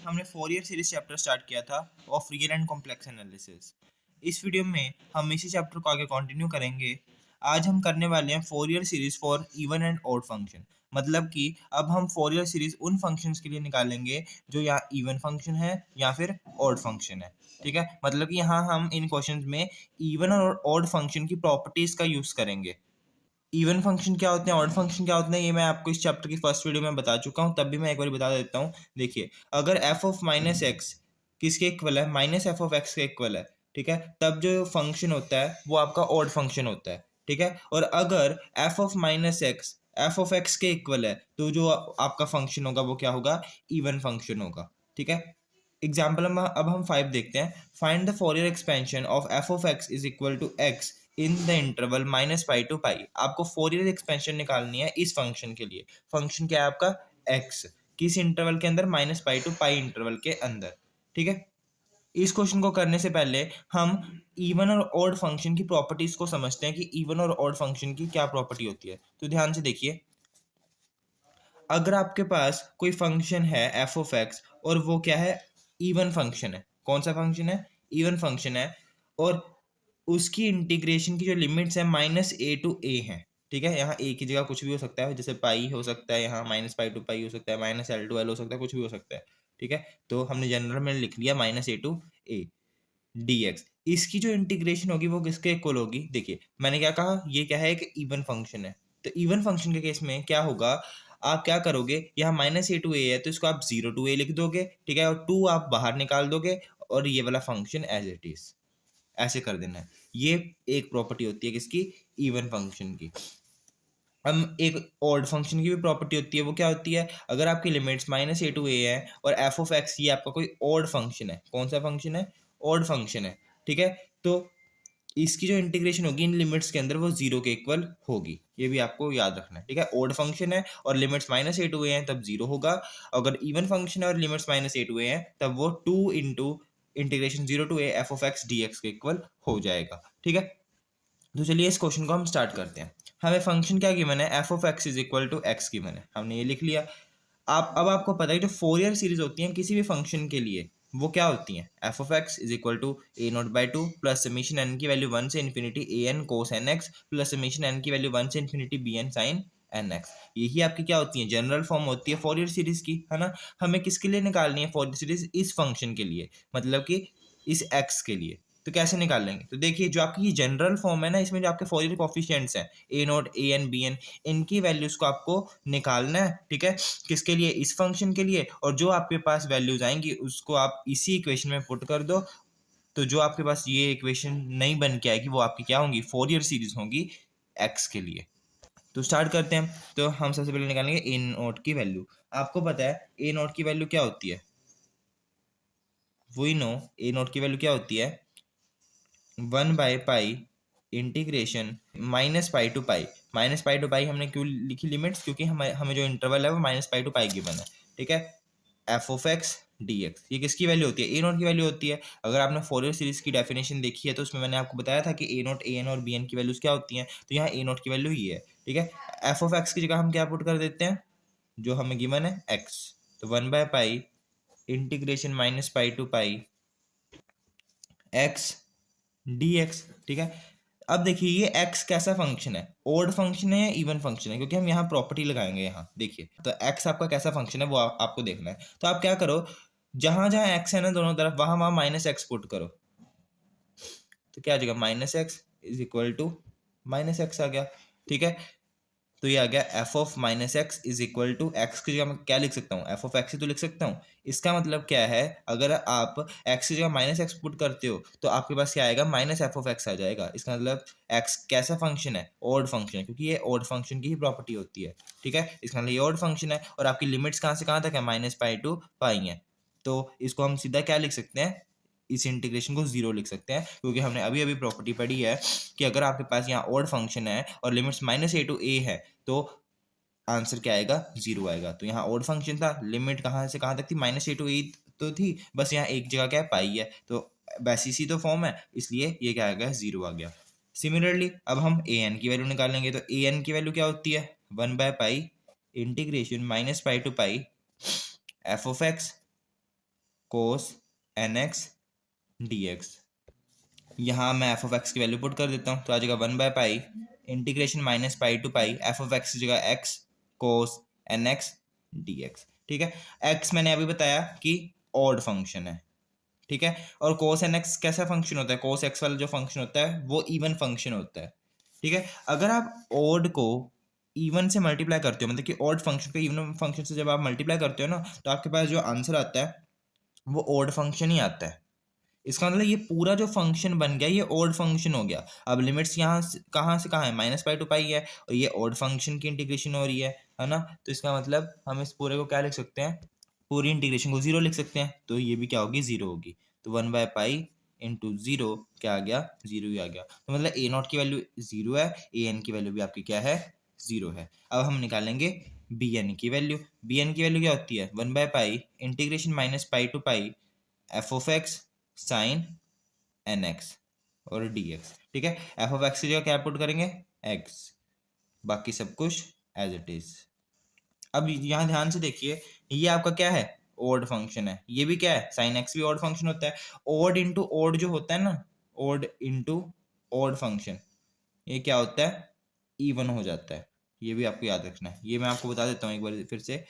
हमने Fourier series chapter start किया था of real and complex analysis. इस वीडियो में हम इसी चैप्टर को आगे कंटिन्यू करेंगे। आज हम करने वाले हैं Fourier series for even and odd function. मतलब कि अब हम फोरियर सीरीज उन फंक्शंस के लिए निकालेंगे जो या इवन फंक्शन है या फिर ऑड फंक्शन है। ठीक है, मतलब कि यहाँ हम इन क्वेश्चंस में इवन और ऑड फंक्शन की प्रॉपर्टीज का यूज करेंगे। इवन फंक्शन क्या होते हैं, ऑड फंक्शन क्या होते हैं, ये मैं आपको इस चैप्टर की फर्स्ट वीडियो में बता चुका हूँ, तब भी मैं एक बार बता देता हूँ। देखिए, अगर एफ ऑफ माइनस एक्स किसके इक्वल है, माइनस एफ ऑफ एक्स के इक्वल है, ठीक है, तब जो फंक्शन होता है वो आपका ऑड फंक्शन होता है। ठीक है, और अगर F of minus x F of x के इक्वल है तो जो आपका फंक्शन होगा वो क्या होगा, इवन फंक्शन होगा। ठीक है, एग्जाम्पल अब हम 5 देखते हैं। Find the Fourier expansion of F of x is equal to X in the interval minus pi to pi. आपको फोरियर एक्सपेंशन निकालनी है इस फंक्शन के लिए। फंक्शन क्या है आपका, एक्स, किस इंटरवल के अंदर, minus pi to pi interval के अंदर। ठीक है, इस क्वेश्चन को करने से पहले हम इवन और ऑड फंक्शन की प्रॉपर्टीज को समझते हैं कि इवन और ऑड फंक्शन की क्या प्रॉपर्टी होती है। तो ध्यान से देखिए, अगर आपके पास कोई फंक्शन है एफ ऑफ एक्स और वो क्या है, इवन फंक्शन है। कौन सा फंक्शन है, इवन फंक्शन है, और उसकी इंटीग्रेशन की जो लिमिट्स है माइनस ए टू ए है। ठीक है, यहाँ ए की जगह कुछ भी हो सकता है, जैसे पाई हो सकता है, यहाँ माइनस पाई टू पाई हो सकता है, माइनस एल टू एल हो सकता है, कुछ भी हो सकता है। ठीक है, तो हमने जनरल में लिख लिया minus a to a d x. इसकी जो इंटीग्रेशन होगी वो किसके इक्वल होगी। देखिए मैंने क्या कहा, ये क्या है, एक इवन फंक्शन है। तो इवन फंक्शन के केस में क्या होगा, आप क्या करोगे, यहाँ माइनस ए टू ए है तो इसको आप जीरो टू ए लिख दोगे। ठीक है, और टू आप बाहर निकाल दोगे और ये वाला फंक्शन एज इट इज ऐसे कर देना है। ये एक प्रॉपर्टी होती है किसकी, इवन फंक्शन की। हम एक ऑड फंक्शन की भी प्रॉपर्टी होती है, वो क्या होती है, अगर आपकी लिमिट्स माइनस ए टू ए है और एफ ऑफ एक्स ये आपका कोई ऑड फंक्शन है। कौन सा फंक्शन है, ऑड फंक्शन है। ठीक है, तो इसकी जो इंटीग्रेशन होगी इन लिमिट्स के अंदर वो जीरो के इक्वल होगी, ये भी आपको याद रखना है। ठीक है, ऑड फंक्शन है और limits minus a to a हैं तब जीरो होगा। अगर इवन फंक्शन है और limits minus a to a हैं तब वो two into integration zero to a f of x D x के इक्वल हो जाएगा। ठीक है, तो चलिए इस क्वेश्चन को हम स्टार्ट करते हैं। हमें फंक्शन क्या गिवन है, F of x is equal to x given है, हमने ये लिख लिया। आप अब आपको पता है जो फोरियर सीरीज होती है किसी भी फंक्शन के लिए वो क्या होती है, F of x is equal to A not by two plus summation N की वैल्यू वन से इन्फिनिटी ए N cos N X plus summation N की वैल्यू वन से infinity B N sine N X. यही आपकी क्या होती है, general form होती है फोरियर सीरीज की, है ना। हमें किसके लिए निकालनी है फोरियर सीरीज, इस फंक्शन के लिए, मतलब कि इस एक्स के लिए। तो कैसे निकाल लेंगे, तो देखिए जो आपकी ये जनरल फॉर्म है ना, इसमें जो आपके फोरियर कोफिशिएंट्स हैं ए नोट ए एन बी एन, इनकी वैल्यूज को आपको निकालना है। ठीक है, किसके लिए, इस फंक्शन के लिए, और जो आपके पास वैल्यूज आएंगी उसको आप इसी इक्वेशन में पुट कर दो। तो जो आपके पास ये इक्वेशन नहीं बन के आएगी वो आपकी क्या होंगी, फोरियर सीरीज होंगी एक्स के लिए। तो स्टार्ट करते हैं। तो हम सबसे पहले निकालेंगे ए नोट की वैल्यू। आपको पता है ए नोट की वैल्यू क्या होती है, वी नो ए नोट की वैल्यू क्या होती है, one by pi integration minus pi to pi. Minus pi to pi हमने क्यों लिखी लिमिट्स, क्योंकि हमें जो इंटरवल है वो minus pi to pi given है। ठीक है, F of x D x ये किसकी वैल्यू होती है, ए नोट की वैल्यू होती है। अगर आपने फोरियर सीरीज की डेफिनेशन देखी है तो उसमें मैंने आपको बताया था कि ए नोट ए एन और बी एन की वैल्यूज क्या होती हैं, तो यहाँ ए नोट की वैल्यू ये है। ठीक है, एफ ऑफ एक्स की जगह हम क्या पुट कर देते हैं, जो हमें गिवन है एक्स, तो one by pi integration minus pi to pi x D x. ठीक है, अब देखिए ये x कैसा फंक्शन है, ओड फंक्शन है या इवन फंक्शन है, क्योंकि हम यहाँ प्रॉपर्टी लगाएंगे। यहाँ देखिए तो x आपका कैसा फंक्शन है वो आपको देखना है। तो आप क्या करो, जहां जहां x है ना दोनों तरफ, वहां वहां माइनस एक्स पुट करो। तो क्या आ जाएगा, minus X is equal to minus X आ गया। ठीक है, तो ये आ गया F of minus X is equal to X की जगह मैं क्या लिख सकता हूँ, एफ ऑफ एक्स ही तो लिख सकता हूँ। इसका मतलब क्या है, अगर आप एक्स की जगह माइनस एक्स पुट करते हो तो आपके पास क्या आएगा, माइनस एफ ऑफ एक्स आ जाएगा। इसका मतलब एक्स कैसा फंक्शन है, ऑड फंक्शन है, क्योंकि ये ऑड फंक्शन की ही प्रॉपर्टी होती है। ठीक है, इसका मतलब ये ऑड फंक्शन है और आपकी लिमिट्स कहाँ से कहाँ तक है, माइनस पाई टू पाई है। तो इसको हम सीधा क्या लिख सकते हैं, इस इंटीग्रेशन को जीरो लिख सकते हैं, क्योंकि हमने अभी अभी प्रॉपर्टी पढ़ी है कि अगर आपके पास यहाँ ऑड फंक्शन है और लिमिट्स माइनस ए टू ए है तो आंसर क्या आएगा, जीरो आएगा। तो यहाँ ऑड फंक्शन था, लिमिट कहाँ से कहाँ तक थी, माइनस ए टू ए तो थी, बस यहाँ एक जगह क्या है, पाई है, तो वैसी सी तो फॉर्म है, इसलिए ये क्या आ गया, जीरो आ गया। सिमिलरली अब हम ए एन की वैल्यू निकालेंगे। तो ए एन की वैल्यू क्या होती है, one by pi integration minus pi to pi F of X cos N x D X. यहाँ मैं एफ ऑफ एक्स की वैल्यू पुट कर देता हूँ, तो आ जाएगा 1/पाई integration minus pi to pi F of X की जगह X cos N x D x. ठीक है, एक्स मैंने अभी बताया कि ऑड फंक्शन है। ठीक है, और कोस एन एक्स कैसा फंक्शन होता है? कोस एक्स वाला जो फंक्शन होता है वो इवन फंक्शन होता है। ठीक है, अगर आप ऑड को इवन से मल्टीप्लाई करते हो, मतलब कि ऑड फंक्शन को इवन फंक्शन से जब आप मल्टीप्लाई करते हो ना, तो आपके पास जो आंसर आता है वो ऑड फंक्शन ही आता है। इसका मतलब ये पूरा जो फंक्शन बन गया ये ऑड फंक्शन हो गया। अब लिमिट्स यहाँ से कहाँ है? माइनस पाई टू पाई है, और ये ऑड फंक्शन की इंटीग्रेशन हो रही है ना। तो इसका मतलब हम इस पूरे को क्या लिख सकते हैं? पूरी इंटीग्रेशन को जीरो लिख सकते हैं, तो ये भी क्या होगी? जीरो होगी। तो 1/पाई इंटू जीरो क्या आ गया? जीरो ही आ गया। तो मतलब ए नॉट की वैल्यू जीरो है, ए एन की वैल्यू भी आपकी क्या है? जीरो है। अब हम निकालेंगे बी एन की वैल्यू। बी एन की वैल्यू क्या होती है? 1/पाई integration minus pi to pi F of X sine N X और डी एक्स। ठीक है, एफ ऑफ एक्स की जगह क्या पुट करेंगे? एक्स, बाकी सब कुछ एज इट इज। अब यहाँ ध्यान से देखिए, ये आपका क्या है? ओड फंक्शन है। ये भी क्या है? साइन एक्स भी ओड फंक्शन होता है। ओड इंटू ओड जो होता है ना, ओड इंटू ओड फंक्शन, ये क्या होता है? इवन हो जाता है। ये भी आपको याद रखना है। ये मैं आपको बता देता हूँ एक बार फिर से।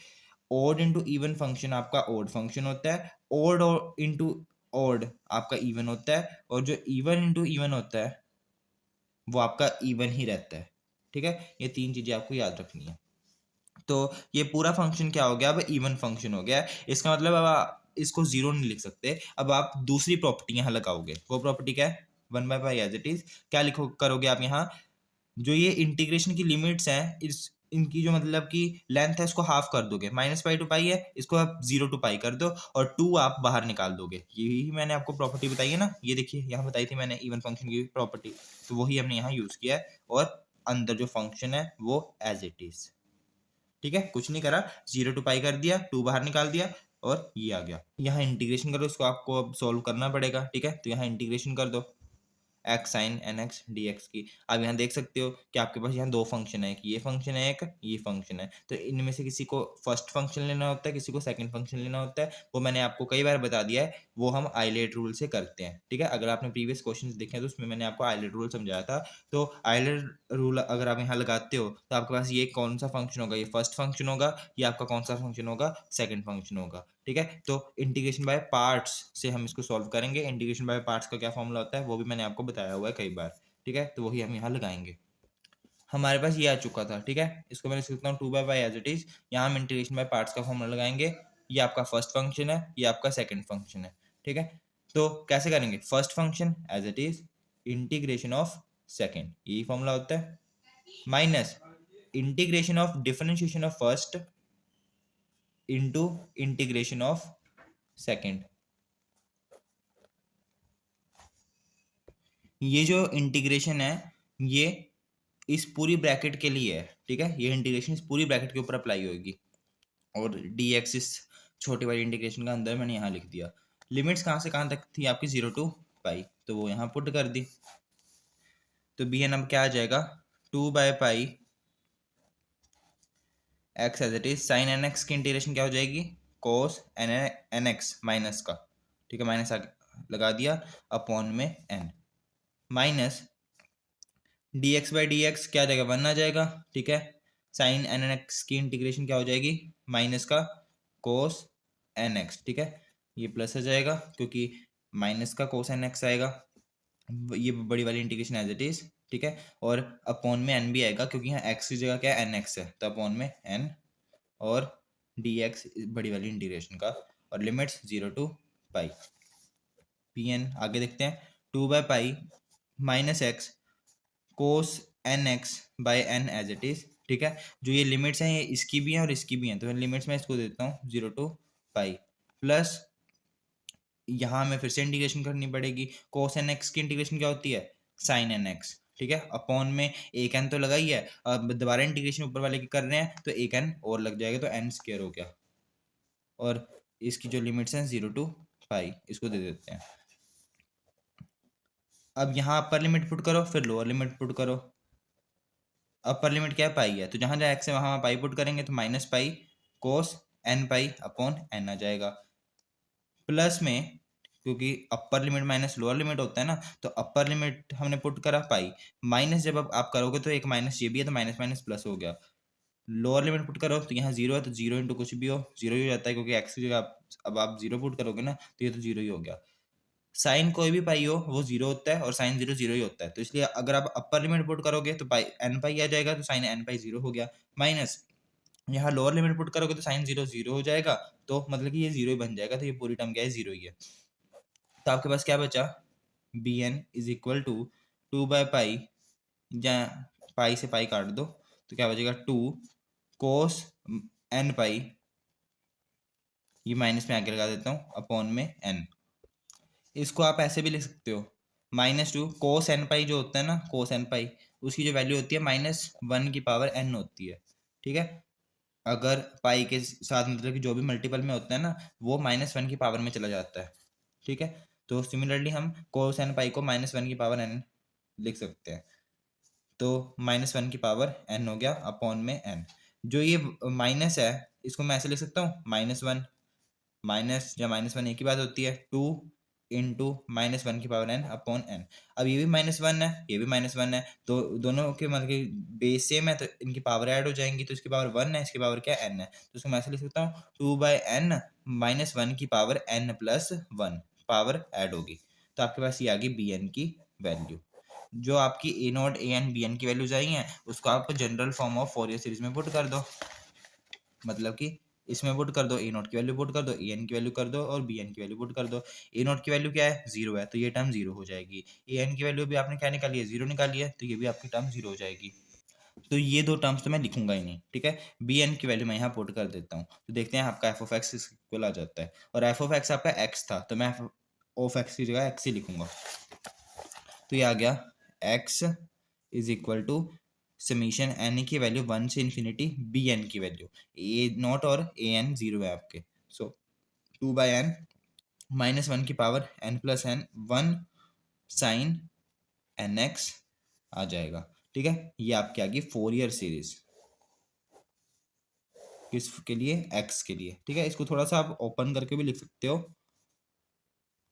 ओड इंटू इवन फंक्शन आपका ओड फंक्शन होता है, ओड इंटू ओड आपका इवन होता है, और जो इवन इंटू इवन होता है वो आपका इवन ही रहता है। ठीक है, ये तीन चीजें आपको याद रखनी है। तो ये पूरा फंक्शन क्या हो गया? अब इवन फंक्शन हो गया। इसका मतलब अब आप इसको जीरो नहीं लिख सकते। अब आप दूसरी प्रॉपर्टी यहाँ लगाओगे। वो प्रॉपर्टी क्या है? 1/पाई एज इट इज। क्या लिखो करोगे आप यहाँ? जो ये इंटीग्रेशन की लिमिट्स हैं, इस इनकी जो मतलब कि लेंथ है इसको हाफ कर दोगे। माइनस पाई टू पाई है, इसको आप 0 to पाई कर दो, और 2 आप बाहर निकाल दोगे। यही मैंने आपको प्रॉपर्टी बताई है ना, ये देखिए यहाँ बताई थी मैंने इवन फंक्शन की प्रॉपर्टी, तो वही हमने यहाँ यूज किया है। और अंदर जो फंक्शन है वो एज इट इज। ठीक है, कुछ नहीं करा, 0 to पाई कर दिया, 2 बाहर निकाल दिया, और ये आ गया। यहाँ इंटीग्रेशन करो, इसको आपको अब सॉल्व करना पड़ेगा। ठीक है, तो यहाँ इंटीग्रेशन कर दो x sine N x D x की। आप यहाँ देख सकते हो कि आपके पास यहाँ दो फंक्शन है, एक ये फंक्शन है, एक ये फंक्शन है। तो इनमें से किसी को फर्स्ट फंक्शन लेना होता है, किसी को सेकंड फंक्शन लेना होता है। वो मैंने आपको कई बार बता दिया है, वो हम आइलेट रूल से करते हैं। ठीक है, अगर आपने प्रीवियस क्वेश्चंस देखे हैं तो उसमें मैंने आपको आइलेट रूल समझाया था। तो आइलेट रूल अगर आप यहाँ लगाते हो तो आपके पास ये कौन सा फंक्शन होगा? ये फर्स्ट फंक्शन होगा। ये आपका कौन सा फंक्शन होगा? सेकंड फंक्शन होगा। ठीक है, तो इंटीग्रेशन बाय पार्ट्स से हम इसको सॉल्व करेंगे। इंटीग्रेशन बाय पार्ट्स का क्या फॉर्मूला होता है वो भी मैंने आपको बताया हुआ है कई बार। ठीक है, तो वही हम यहाँ लगाएंगे। हमारे पास ये आ चुका था। ठीक है, इसको मैं लिख सकता हूँ 2/पाई एज इट इज। यहाँ हम इंटीग्रेशन बाय पार्ट्स का फॉर्मूला लगाएंगे। ये आपका फर्स्ट फंक्शन है, ये आपका सेकंड फंक्शन है। ठीक है, तो कैसे करेंगे? First function as it is integration of second, यही फॉर्मूला होता है, minus integration of differentiation of first into integration of second. ये जो इंटीग्रेशन है ये इस पूरी ब्रैकेट के लिए है। ठीक है, ये इंटीग्रेशन इस पूरी ब्रैकेट के ऊपर अप्लाई होगी, और डी एक्स इस छोटी वाली इंटीग्रेशन का अंदर मैंने यहाँ लिख दिया। लिमिट्स कहाँ से कहाँ तक थी आपकी? 0 to पाई, तो वो यहाँ पुट कर दी। तो बी एन अब क्या आ जाएगा? 2/पाई X as it is sine N x की इंटीग्रेशन क्या हो जाएगी? कोस एन एक्स माइनस का। ठीक है, माइनस लगा दिया अपॉन में n, minus d x by d x क्या आ जाएगा? 1 आ जाएगा। ठीक है, साइन एन एक्स की इंटीग्रेशन क्या हो जाएगी? माइनस का कोस एन एक्स। ठीक है, ये प्लस आ जाएगा क्योंकि माइनस का कोस एन एक्स आएगा। ये बड़ी वाली इंटीग्रेशन एज इट इज। ठीक है, और अपॉन में एन भी आएगा क्योंकि यहाँ एक्स की जगह क्या है? एन एक्स है, तो अपॉन में एन, और डी एक्स बड़ी वाली इंटीग्रेशन का, और limits 0 to pi. P N आगे देखते हैं। 2/पाई minus X cos N X by N as it is. ठीक है, जो ये लिमिट्स हैं ये इसकी भी हैं और इसकी भी हैं, तो लिमिट्स मैं इसको देता हूँ 0 to पाई, प्लस यहाँ में फिर से इंटीग्रेशन करनी पड़ेगी। कोस एन एक्स की इंटीग्रेशन क्या होती है? Sine N x. ठीक है, अपॉन में एक एन तो लगा ही है, अब दोबारा इंटीग्रेशन ऊपर वाले की कर रहे हैं तो एक एन और लग जाएगा, तो एन स्क्वायर हो गया। और इसकी जो लिमिट्स हैं 0 to पाई, इसको दे देते हैं। अब यहाँ अपर लिमिट पुट करो, फिर लोअर लिमिट पुट करो। अपर लिमिट क्या है? पाई है, तो जहां जहां एक्स है वहां पाई पुट करेंगे, तो minus pi cos N pi upon N आ जाएगा, प्लस में, क्योंकि upper limit minus lower limit होता है ना, तो अपर लिमिट हमने पुट करा पाई, माइनस जब अब आप करोगे तो एक माइनस ये भी है तो माइनस माइनस प्लस हो गया। लोअर लिमिट पुट करो तो यहाँ जीरो है तो जीरो इंटू कुछ भी हो जीरो ही हो जाता है, क्योंकि एक्स की जगह अब आप जीरो पुट करोगे ना तो ये तो जीरो ही हो गया। साइन कोई भी पाई हो वो जीरो होता है और साइन जीरो जीरो ही होता है, तो इसलिए अगर आप अपर लिमिट पुट करोगे तो पाई एन पाई आ जाएगा, तो साइन एन पाई जीरो हो गया। माइनस यहाँ लोअर लिमिट पुट करोगे तो साइन जीरो जीरो हो जाएगा, तो मतलब कि ये जीरो ही बन जाएगा, तो ये पूरी टर्म क्या है, जीरो ही है। तो आपके पास क्या बचा, b n is equal to two by pi, जहाँ पाई से पाई काट दो तो क्या बचेगा, टू कोस एन पाई, ये माइनस में आगे लगा देता हूँ, अपॉन में एन। इसको आप ऐसे भी लिख सकते हो, माइनस टू कोस एन पाई जो होता है ना, कोस एन पाई उसकी जो वैल्यू होती है माइनस वन की पावर एन होती है। ठीक है, अगर पाई के साथ मतलब कि जो भी मल्टीपल में होता है ना वो माइनस वन की पावर में चला जाता है। ठीक है, तो सिमिलरली हम कोस एन पाई को माइनस वन की पावर एन लिख सकते हैं, तो माइनस वन की पावर एन हो गया अपॉन में एन। जो ये माइनस है इसको मैं ऐसे लिख सकता हूँ, माइनस वन माइनस या माइनस वन एक ही बात होती है, टू इंटू माइनस वन की पावर एन अपॉन एन। अब ये भी माइनस वन है ये भी माइनस वन है, तो दोनों के मतलब कि बेस सेम है तो इनकी पावर ऐड हो जाएंगी, तो इसकी पावर वन है इसकी पावर क्या एन है, तो इसको मैं ऐसे लिख सकता हूँ, two by N minus one की power N plus one, power add होगी। तो आपके पास ये आ गई बी एन की वैल्यू। जो आपकी A not A N B N की वैल्यूज आई हैं उसको आप general form of Fourier series में पुट कर दो, मतलब कि इसमें पुट कर दो, ए नॉट की वैल्यू पुट कर दो, ए एन की वैल्यू कर दो और बी एन की वैल्यू पुट कर दो। ए नॉट की वैल्यू क्या है, जीरो है, तो ये टर्म जीरो हो जाएगी। ए एन की वैल्यू भी आपने क्या निकाली है, जीरो निकाली है, तो ये भी आपकी टर्म जीरो हो जाएगी। तो ये दो टर्म्स तो मैं लिखूंगा ही नहीं। ठीक है, बी एन की वैल्यू मैं यहाँ पुट कर देता हूँ, तो देखते हैं आपका एफ ऑफ एक्स इक्वल आ जाता है, और एफ ऑफ एक्स आपका एक्स था तो मैं ऑफ एक्स की जगह एक्स ही लिखूंगा। तो ये आ गया X is equal to summation N की वैल्यू वन से इन्फिनिटी बी एन की वैल्यू, ए नॉट और ए एन जीरो है आपके, so two by N minus one की power N plus N one sine N X आ जाएगा। ठीक है, ये आपकी आ गई फोरियर सीरीज किसके लिए, एक्स के लिए। ठीक है, इसको थोड़ा सा आप ओपन करके भी लिख सकते हो,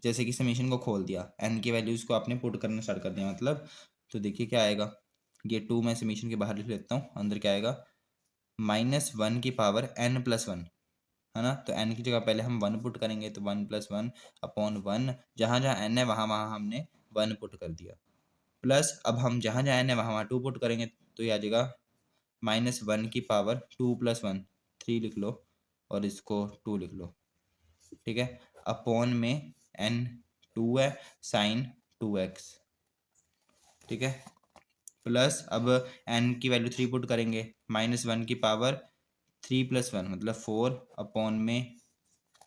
जैसे कि समीशन को खोल दिया, एन की वैल्यूज को आपने पुट करना स्टार्ट कर दिया मतलब, तो देखिए क्या आएगा, ये टू मैं समीशन के बाहर लिख लेता हूँ, अंदर क्या आएगा, माइनस वन की पावर एन प्लस वन, है ना, तो एन की जगह पहले हम वन पुट करेंगे तो one plus one upon one, जहाँ जहाँ एन है वहाँ वहाँ हमने वन पुट कर दिया, प्लस अब हम जहाँ जहाँ एन है वहाँ वहाँ टू पुट करेंगे, तो ये आ जाएगा माइनस वन की power two plus one, three लिख लो और इसको टू लिख लो। ठीक है, अपॉन में एन टू है साइन टू एक्स। ठीक है, प्लस अब एन की वैल्यू थ्री पुट करेंगे, माइनस वन की पावर थ्री प्लस वन मतलब फोर अपॉन में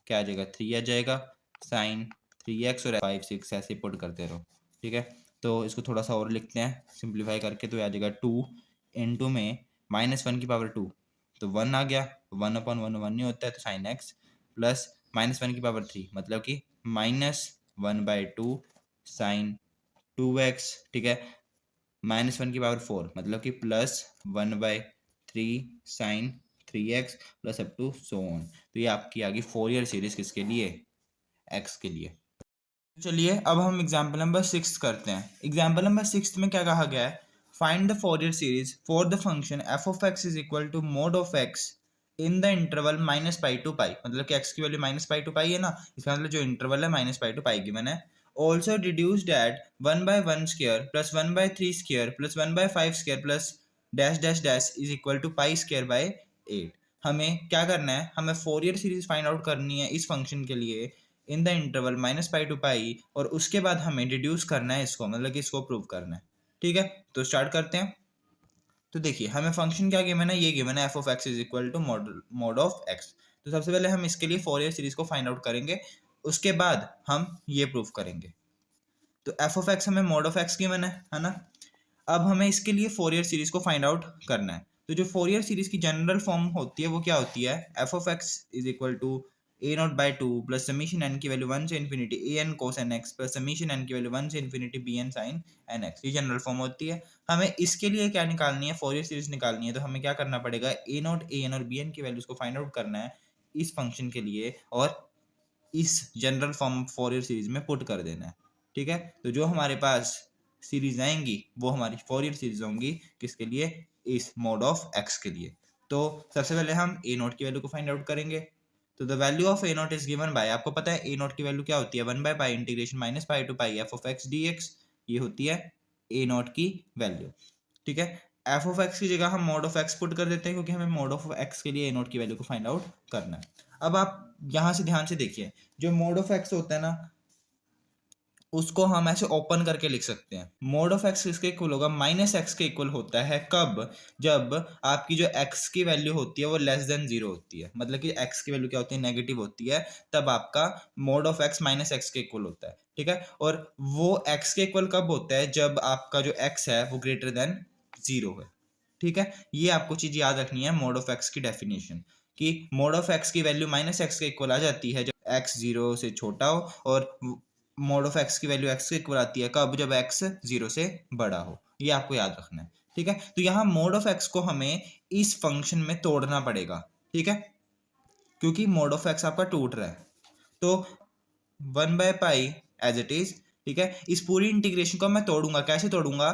क्या आ जाएगा, थ्री आ जाएगा साइन थ्री एक्स, और फाइव सिक्स ऐसे पुट करते रहो। ठीक है, तो इसको थोड़ा सा और लिखते हैं सिंप्लीफाई करके, तो आ जाएगा टू इंटू में माइनस वन की पावर टू, तो वन आ गया, वन अपॉन वन वन नहीं होता है तो sine x, plus minus one की पावर थ्री मतलब कि minus one by two sine two x. ठीक है, माइनस वन की पावर फोर मतलब कि plus one by three sine three x plus up to so on. तो ये आपकी आ गई फोरियर सीरीज किसके लिए, एक्स के लिए। चलिए अब हम एग्जाम्पल नंबर सिक्स करते हैं। एग्जाम्पल नंबर सिक्स में क्या कहा गया है, find the Fourier series for the function F of x is equal to mod of X in the interval minus pi to pi, मतलब कि एक्स की value minus pi to pi है ना, इसका मतलब जो इंटरवल है minus pi to pi given है। Also deduced at one by one square plus one by three square plus one by five square plus dash dash dash is equal to pi square by eight. हमें क्या करना है, हमें Fourier series find out करनी है इस function के लिए in the interval minus pi to pi, और उसके बाद हमें डिड्यूस करना है इसको, मतलब कि इसको प्रूव करना है। ठीक है, तो स्टार्ट करते हैं। तो देखिए हमें फंक्शन क्या गिवन है, ये गिवन है F of x is equal to mod of x. तो सबसे पहले हम इसके लिए फोरियर सीरीज को फाइंड आउट करेंगे, उसके बाद हम ये प्रूव करेंगे। तो एफ ऑफ एक्स हमें मॉड ऑफ एक्स गिवन है ना। अब हमें इसके लिए फोरियर सीरीज को फाइंड आउट करना है। तो जो फोरियर सीरीज की जनरल फॉर्म होती है वो क्या होती है, F of x is equal to A not by two plus summation N की वैल्यू वन से इन्फिनिटी ए N cos N X plus summation N की वैल्यू वन से infinity B N sine N X, ये general form होती है। हमें इसके लिए क्या निकालनी है, फोरियर सीरीज निकालनी है, तो हमें क्या करना पड़ेगा, ए नॉट ए एन और बी एन की वैल्यूज को फाइंड आउट करना है इस फंक्शन के लिए, और इस जनरल फॉर्म फोरियर सीरीज में पुट कर देना है। ठीक है, तो जो हमारे पास सीरीज आएंगी वो हमारी फोरियर सीरीज होंगी किसके लिए, इस मोड ऑफ एक्स के लिए। तो सबसे पहले हम ए नॉट की वैल्यू को फाइंड आउट करेंगे। तो the value of A not is given by, आपको पता है ए नॉट की वैल्यू क्या होती है, 1/पाई integration minus pi to pi F of x D x, ये होती है ए नॉट की वैल्यू। ठीक है, एफ ऑफ एक्स की जगह हम मोड ऑफ एक्स पुट कर देते हैं क्योंकि हमें मोड ऑफ एक्स के लिए ए नॉट की वैल्यू को फाइंड आउट करना है। अब आप यहाँ से ध्यान से देखिए, जो मोड ऑफ एक्स होता है ना उसको हम ऐसे ओपन करके लिख सकते हैं। मोड ऑफ एक्स किसके इक्वल होगा, माइनस एक्स के इक्वल होता है कब, जब आपकी जो एक्स की वैल्यू होती है वो लेस देन जीरो होती है, मतलब कि एक्स की वैल्यू क्या होती है, नेगेटिव होती है, तब आपका mode of x minus x के इक्वल होता है। ठीक है, और वो एक्स के इक्वल कब होता है, जब आपका जो एक्स है वो ग्रेटर देन जीरो है। ठीक है, ये आपको चीज याद रखनी है मोड ऑफ एक्स की डेफिनेशन, कि मोड ऑफ एक्स की वैल्यू माइनस एक्स के इक्वल आ जाती है जब एक्स जीरो से छोटा हो, और मोड ऑफ एक्स की वैल्यू एक्स के इक्वल आती है कब, जब एक्स जीरो से बड़ा हो। ये आपको याद रखना है। ठीक है, तो यहाँ मोड ऑफ एक्स को हमें इस फंक्शन में तोड़ना पड़ेगा। ठीक है, क्योंकि मोड ऑफ एक्स आपका टूट रहा है, तो 1/पाई एज इट इज। ठीक है, इस पूरी इंटीग्रेशन को मैं तोड़ूंगा, कैसे तोड़ूंगा,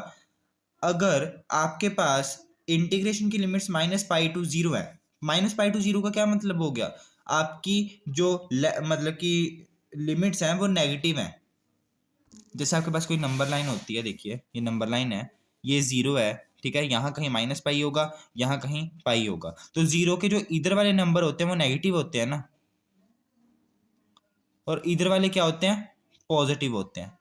अगर आपके पास इंटीग्रेशन की लिमिट्स -पाई टू जीरो है, -पाई टू जीरो का क्या मतलब हो गया, आपकी जो मतलब कि लिमिट्स हैं वो नेगेटिव हैं। जैसे आपके पास कोई नंबर लाइन होती है, देखिए ये नंबर लाइन है, ये जीरो है। ठीक है, यहाँ कहीं -पाई होगा, यहाँ कहीं पाई होगा, तो जीरो के जो इधर वाले नंबर होते हैं वो नेगेटिव होते हैं ना, और इधर वाले क्या होते हैं, पॉजिटिव होते हैं।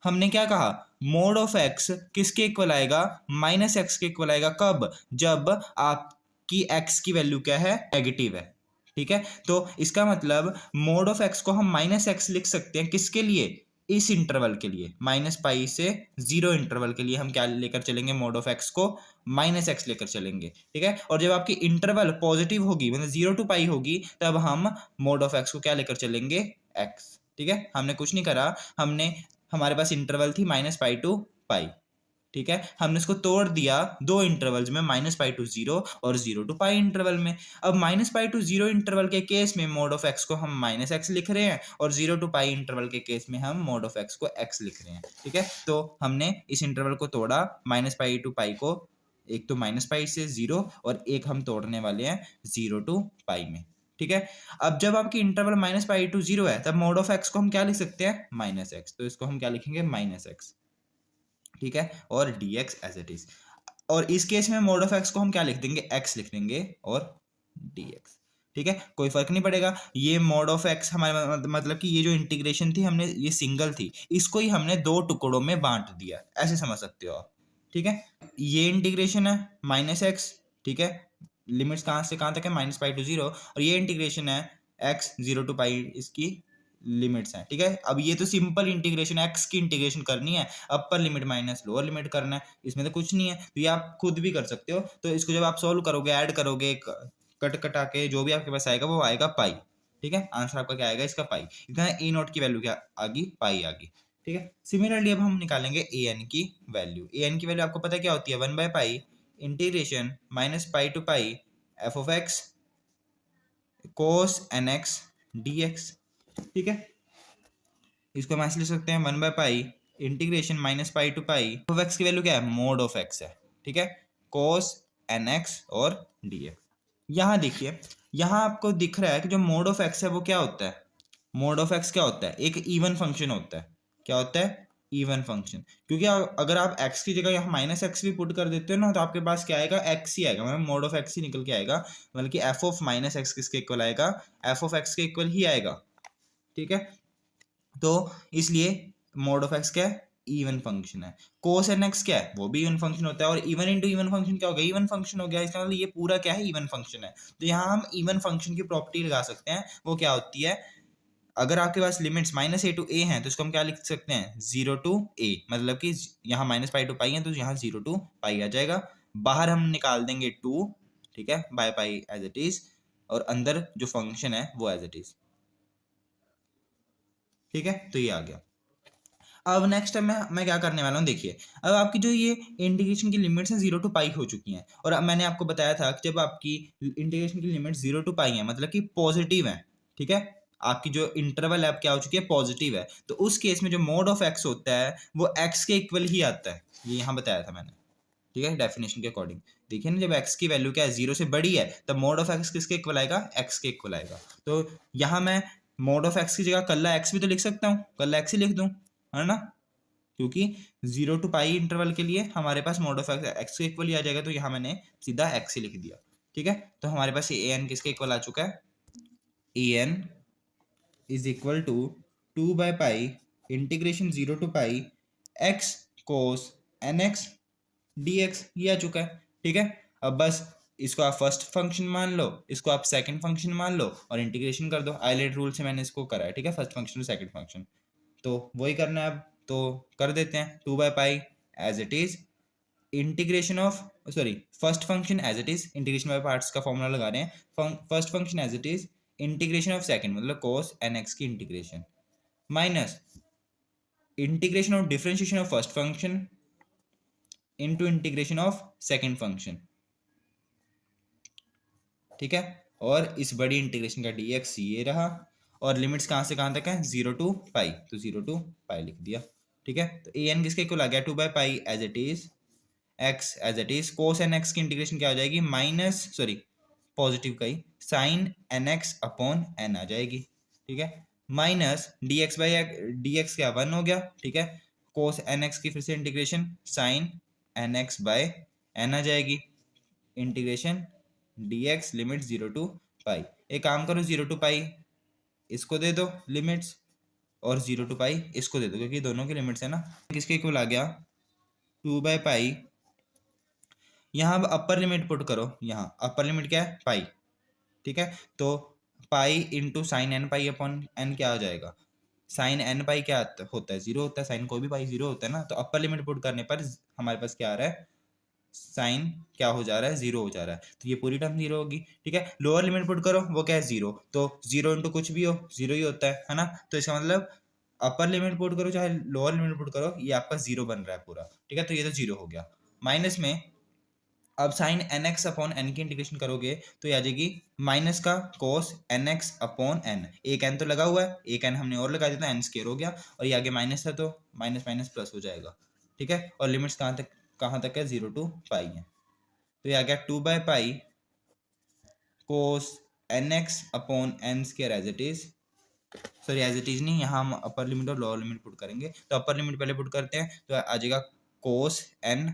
हमने क्या कहा, मोड ऑफ एक्स किसके इक्वल आएगा, माइनस एक्स के इक्वल आएगा कब, जब आपकी एक्स की वैल्यू क्या है, नेगेटिव है। ठीक है, तो इसका मतलब मोड ऑफ एक्स को हम माइनस एक्स लिख सकते हैं किसके लिए, इस इंटरवल के लिए, -पाई से जीरो इंटरवल के लिए हम क्या लेकर चलेंगे, मोड ऑफ एक्स को माइनस एक्स लेकर चलेंगे। ठीक है, और जब आपकी इंटरवल पॉजिटिव होगी, मतलब 0 to पाई होगी, तब हम मोड ऑफ एक्स को क्या लेकर चलेंगे, एक्स। ठीक है, हमने कुछ नहीं करा, हमने, हमारे पास इंटरवल थी -पाई टू पाई। ठीक है, हमने इसको तोड़ दिया दो इंटरवल्स में, -पाई टू जीरो और 0 to पाई इंटरवल में। अब -पाई टू जीरो इंटरवल के केस में मोड ऑफ एक्स को हम माइनस एक्स लिख रहे हैं, और 0 to पाई इंटरवल के केस में हम मोड ऑफ एक्स को एक्स लिख रहे हैं। ठीक है, तो हमने इस इंटरवल को तोड़ा, -पाई टू पाई को, एक तो -पाई से जीरो, और एक हम तोड़ने वाले हैं 0 to पाई में। ठीक है, अब जब आपकी इंटरवल -पाई टू जीरो है, तब मोड ऑफ एक्स को हम क्या लिख सकते हैं, माइनस एक्स, तो इसको हम क्या लिखेंगे, माइनस एक्स। ठीक है, और dx एज इट इज, और इस केस में मोड ऑफ एक्स को हम क्या लिख देंगे, x लिख देंगे, और dx। ठीक है, कोई फर्क नहीं पड़ेगा, ये मोड ऑफ एक्स हमारे मतलब कि ये जो इंटीग्रेशन थी, हमने ये सिंगल थी, इसको ही हमने दो टुकड़ों में बांट दिया, ऐसे समझ सकते हो आप। ठीक है, ये इंटीग्रेशन है -x। ठीक है, लिमिट्स कहाँ से कहाँ तक है, -पाई टू जीरो, और ये इंटीग्रेशन है x 0 to पाई, इसकी लिमिट्स हैं। ठीक है, अब ये तो सिंपल इंटीग्रेशन, एक्स की इंटीग्रेशन करनी है, upper limit minus lower limit करना है, इसमें तो कुछ नहीं है, तो ये आप खुद भी कर सकते हो। तो इसको जब आप सॉल्व करोगे, ऐड करोगे, कट कटा के जो भी आपके पास आएगा वो आएगा पाई। ठीक है, आंसर आपका क्या आएगा, इसका पाई। इतना ए नॉट की वैल्यू क्या आ गई, पाई आ गई। ठीक है, सिमिलरली अब हम निकालेंगे ए एन की वैल्यू। ए एन की वैल्यू आपको पता है क्या होती है, 1/पाई इंटीग्रेशन -पाई to pi F of X cos N x D x. ठीक है, इसको हम ऐसे लिख सकते हैं 1/पाई इंटीग्रेशन -पाई टू पाई ऑफ एक्स की वैल्यू क्या है, मोड ऑफ एक्स है। ठीक है, कोस एन एक्स और डी एक्स। यहाँ देखिए, यहाँ आपको दिख रहा है कि जो मोड ऑफ एक्स है वो क्या होता है, मोड ऑफ एक्स क्या होता है, एक इवन फंक्शन होता है। क्या होता है, इवन फंक्शन, क्योंकि अगर आप x की जगह यहाँ -x भी पुट कर देते हो ना, तो आपके पास क्या आएगा, x ही आएगा, मतलब मोड ऑफ x ही निकल के आएगा, मतलब कि f ऑफ -x किसके इक्वल आएगा, f ऑफ x के इक्वल ही आएगा। ठीक है, तो इसलिए मोड ऑफ एक्स क्या है, इवन फंक्शन है। कोस एन एक्स क्या है, वो भी इवन फंक्शन होता है, और इवन इंटू इवन फंक्शन क्या हो गया, इवन फंक्शन हो गया, इसका मतलब ये पूरा क्या है, इवन फंक्शन है। तो यहाँ हम इवन फंक्शन की प्रॉपर्टी लगा सकते हैं, वो क्या होती है, अगर आपके पास लिमिट्स -a टू a हैं, तो इसको हम क्या लिख सकते हैं, 0 to a, मतलब कि यहाँ -पाई टू पाई है, तो यहाँ 0 to पाई आ जाएगा, बाहर हम निकाल देंगे 2। ठीक है, by pi as it is, और अंदर जो फंक्शन है वो एज इट इज। ठीक है, तो ये आ गया। अब नेक्स्ट टाइम मैं क्या करने वाला हूँ, देखिए, अब आपकी जो ये इंटीग्रेशन की लिमिट्स हैं 0 to पाई हो चुकी हैं, और अब मैंने आपको बताया था कि जब आपकी इंटीग्रेशन की लिमिट 0 to पाई है, मतलब कि पॉजिटिव है। ठीक है, आपकी जो इंटरवल है क्या हो चुकी है, पॉजिटिव है, तो उस केस में जो मोड ऑफ एक्स होता है वो एक्स के इक्वल ही आता है, ये यहाँ बताया था मैंने, ठीक है, डेफिनेशन के अकॉर्डिंग। देखिए ना, जब x की वैल्यू क्या है, 0 से बड़ी है, तब मोड ऑफ x किसके इक्वल आएगा, x के इक्वल आएगा। तो यहाँ मैं मोड ऑफ x की जगह कल्ला x भी तो लिख सकता हूँ, कल्ला x ही लिख दूँ, है ना, क्योंकि 0 to पाई इंटरवल के लिए हमारे पास मोड ऑफ x के इक्वल ही आ जाएगा, तो यहाँ मैंने सीधा x ही लिख दिया, ठीक है। तो हमारे पास ये an किसके इक्वल आ चुका है, an इज इक्वल टू 2/पाई integration 0 to pi x cos nx dx, ये आ चुका है, ठीक है। अब बस इसको आप फर्स्ट फंक्शन मान लो, इसको आप सेकंड फंक्शन मान लो और इंटीग्रेशन कर दो, आइलेट रूल से मैंने इसको करा है, ठीक है, फर्स्ट फंक्शन और सेकंड फंक्शन, तो वही करना है अब, तो कर देते हैं। 2/पाई as it is integration of, sorry, first function as it is, integration by parts का फॉर्मूला लगा रहे हैं, first function as it is integration of second मतलब कोस nx की integration minus integration of differentiation of first function into integration of second function, ठीक है। और इस बड़ी इंटीग्रेशन का dx ये रहा, और लिमिट्स कहाँ से कहाँ तक है, 0 to पाई, तो 0 to पाई लिख दिया, ठीक है। तो an किसके इक्वल आ गया, 2/पाई as it is x as it is cos nx की इंटीग्रेशन क्या आ जाएगी, माइनस, सॉरी, पॉजिटिव का ही साइन nx अपॉन n आ जाएगी, ठीक है, माइनस dx क्या 1 हो गया, ठीक है, कोस nx की फिर से integration sine nx by n आ जाएगी, integration dx limit 0 to pi. एक काम करो, 0 to पाई इसको दे दो लिमिट्स, और 0 to पाई इसको दे दो, क्योंकि दोनों की लिमिट्स है ना। किसके इक्वल आ गया, 2/पाई, यहाँ अब अपर लिमिट पुट करो, यहाँ अपर लिमिट क्या है, पाई, ठीक है, तो pi into sine n pi upon n क्या हो जाएगा, साइन एन पाई क्या होता है, 0 होता है, साइन कोई भी पाई 0 होता है ना, तो अपर लिमिट पुट करने पर हमारे पास क्या आ रहा है, साइन क्या हो जा रहा है, 0 हो जा रहा है, तो ये पूरी टर्म 0 होगी, ठीक है। लोअर लिमिट पुट करो, वो क्या है 0, तो 0 इंटू कुछ भी हो 0 ही होता है ना, तो इसका मतलब अपर लिमिट पुट करो चाहे लोअर लिमिट पुट करो, ये आपका 0 बन रहा है पूरा, ठीक है, तो ये तो 0 हो गया। माइनस में अब साइन nx अपॉन एन की इंटीग्रेशन करोगे तो ये आ जाएगी माइनस का कोस nx अपॉन एन, एक n तो लगा हुआ है, एक n हमने और लगा दिया था, n स्क्वायर हो गया, और ये आगे माइनस था तो माइनस माइनस प्लस हो जाएगा, ठीक है। और लिमिट्स कहाँ तक है, 0 to पाई है, तो ये आ गया 2/पाई cos nx upon n square as it is, sorry as it is नहीं, यहाँ हम अपर लिमिट और लोअर लिमिट पुट करेंगे, तो अपर लिमिट पहले पुट करते हैं, तो आ जाएगा cos n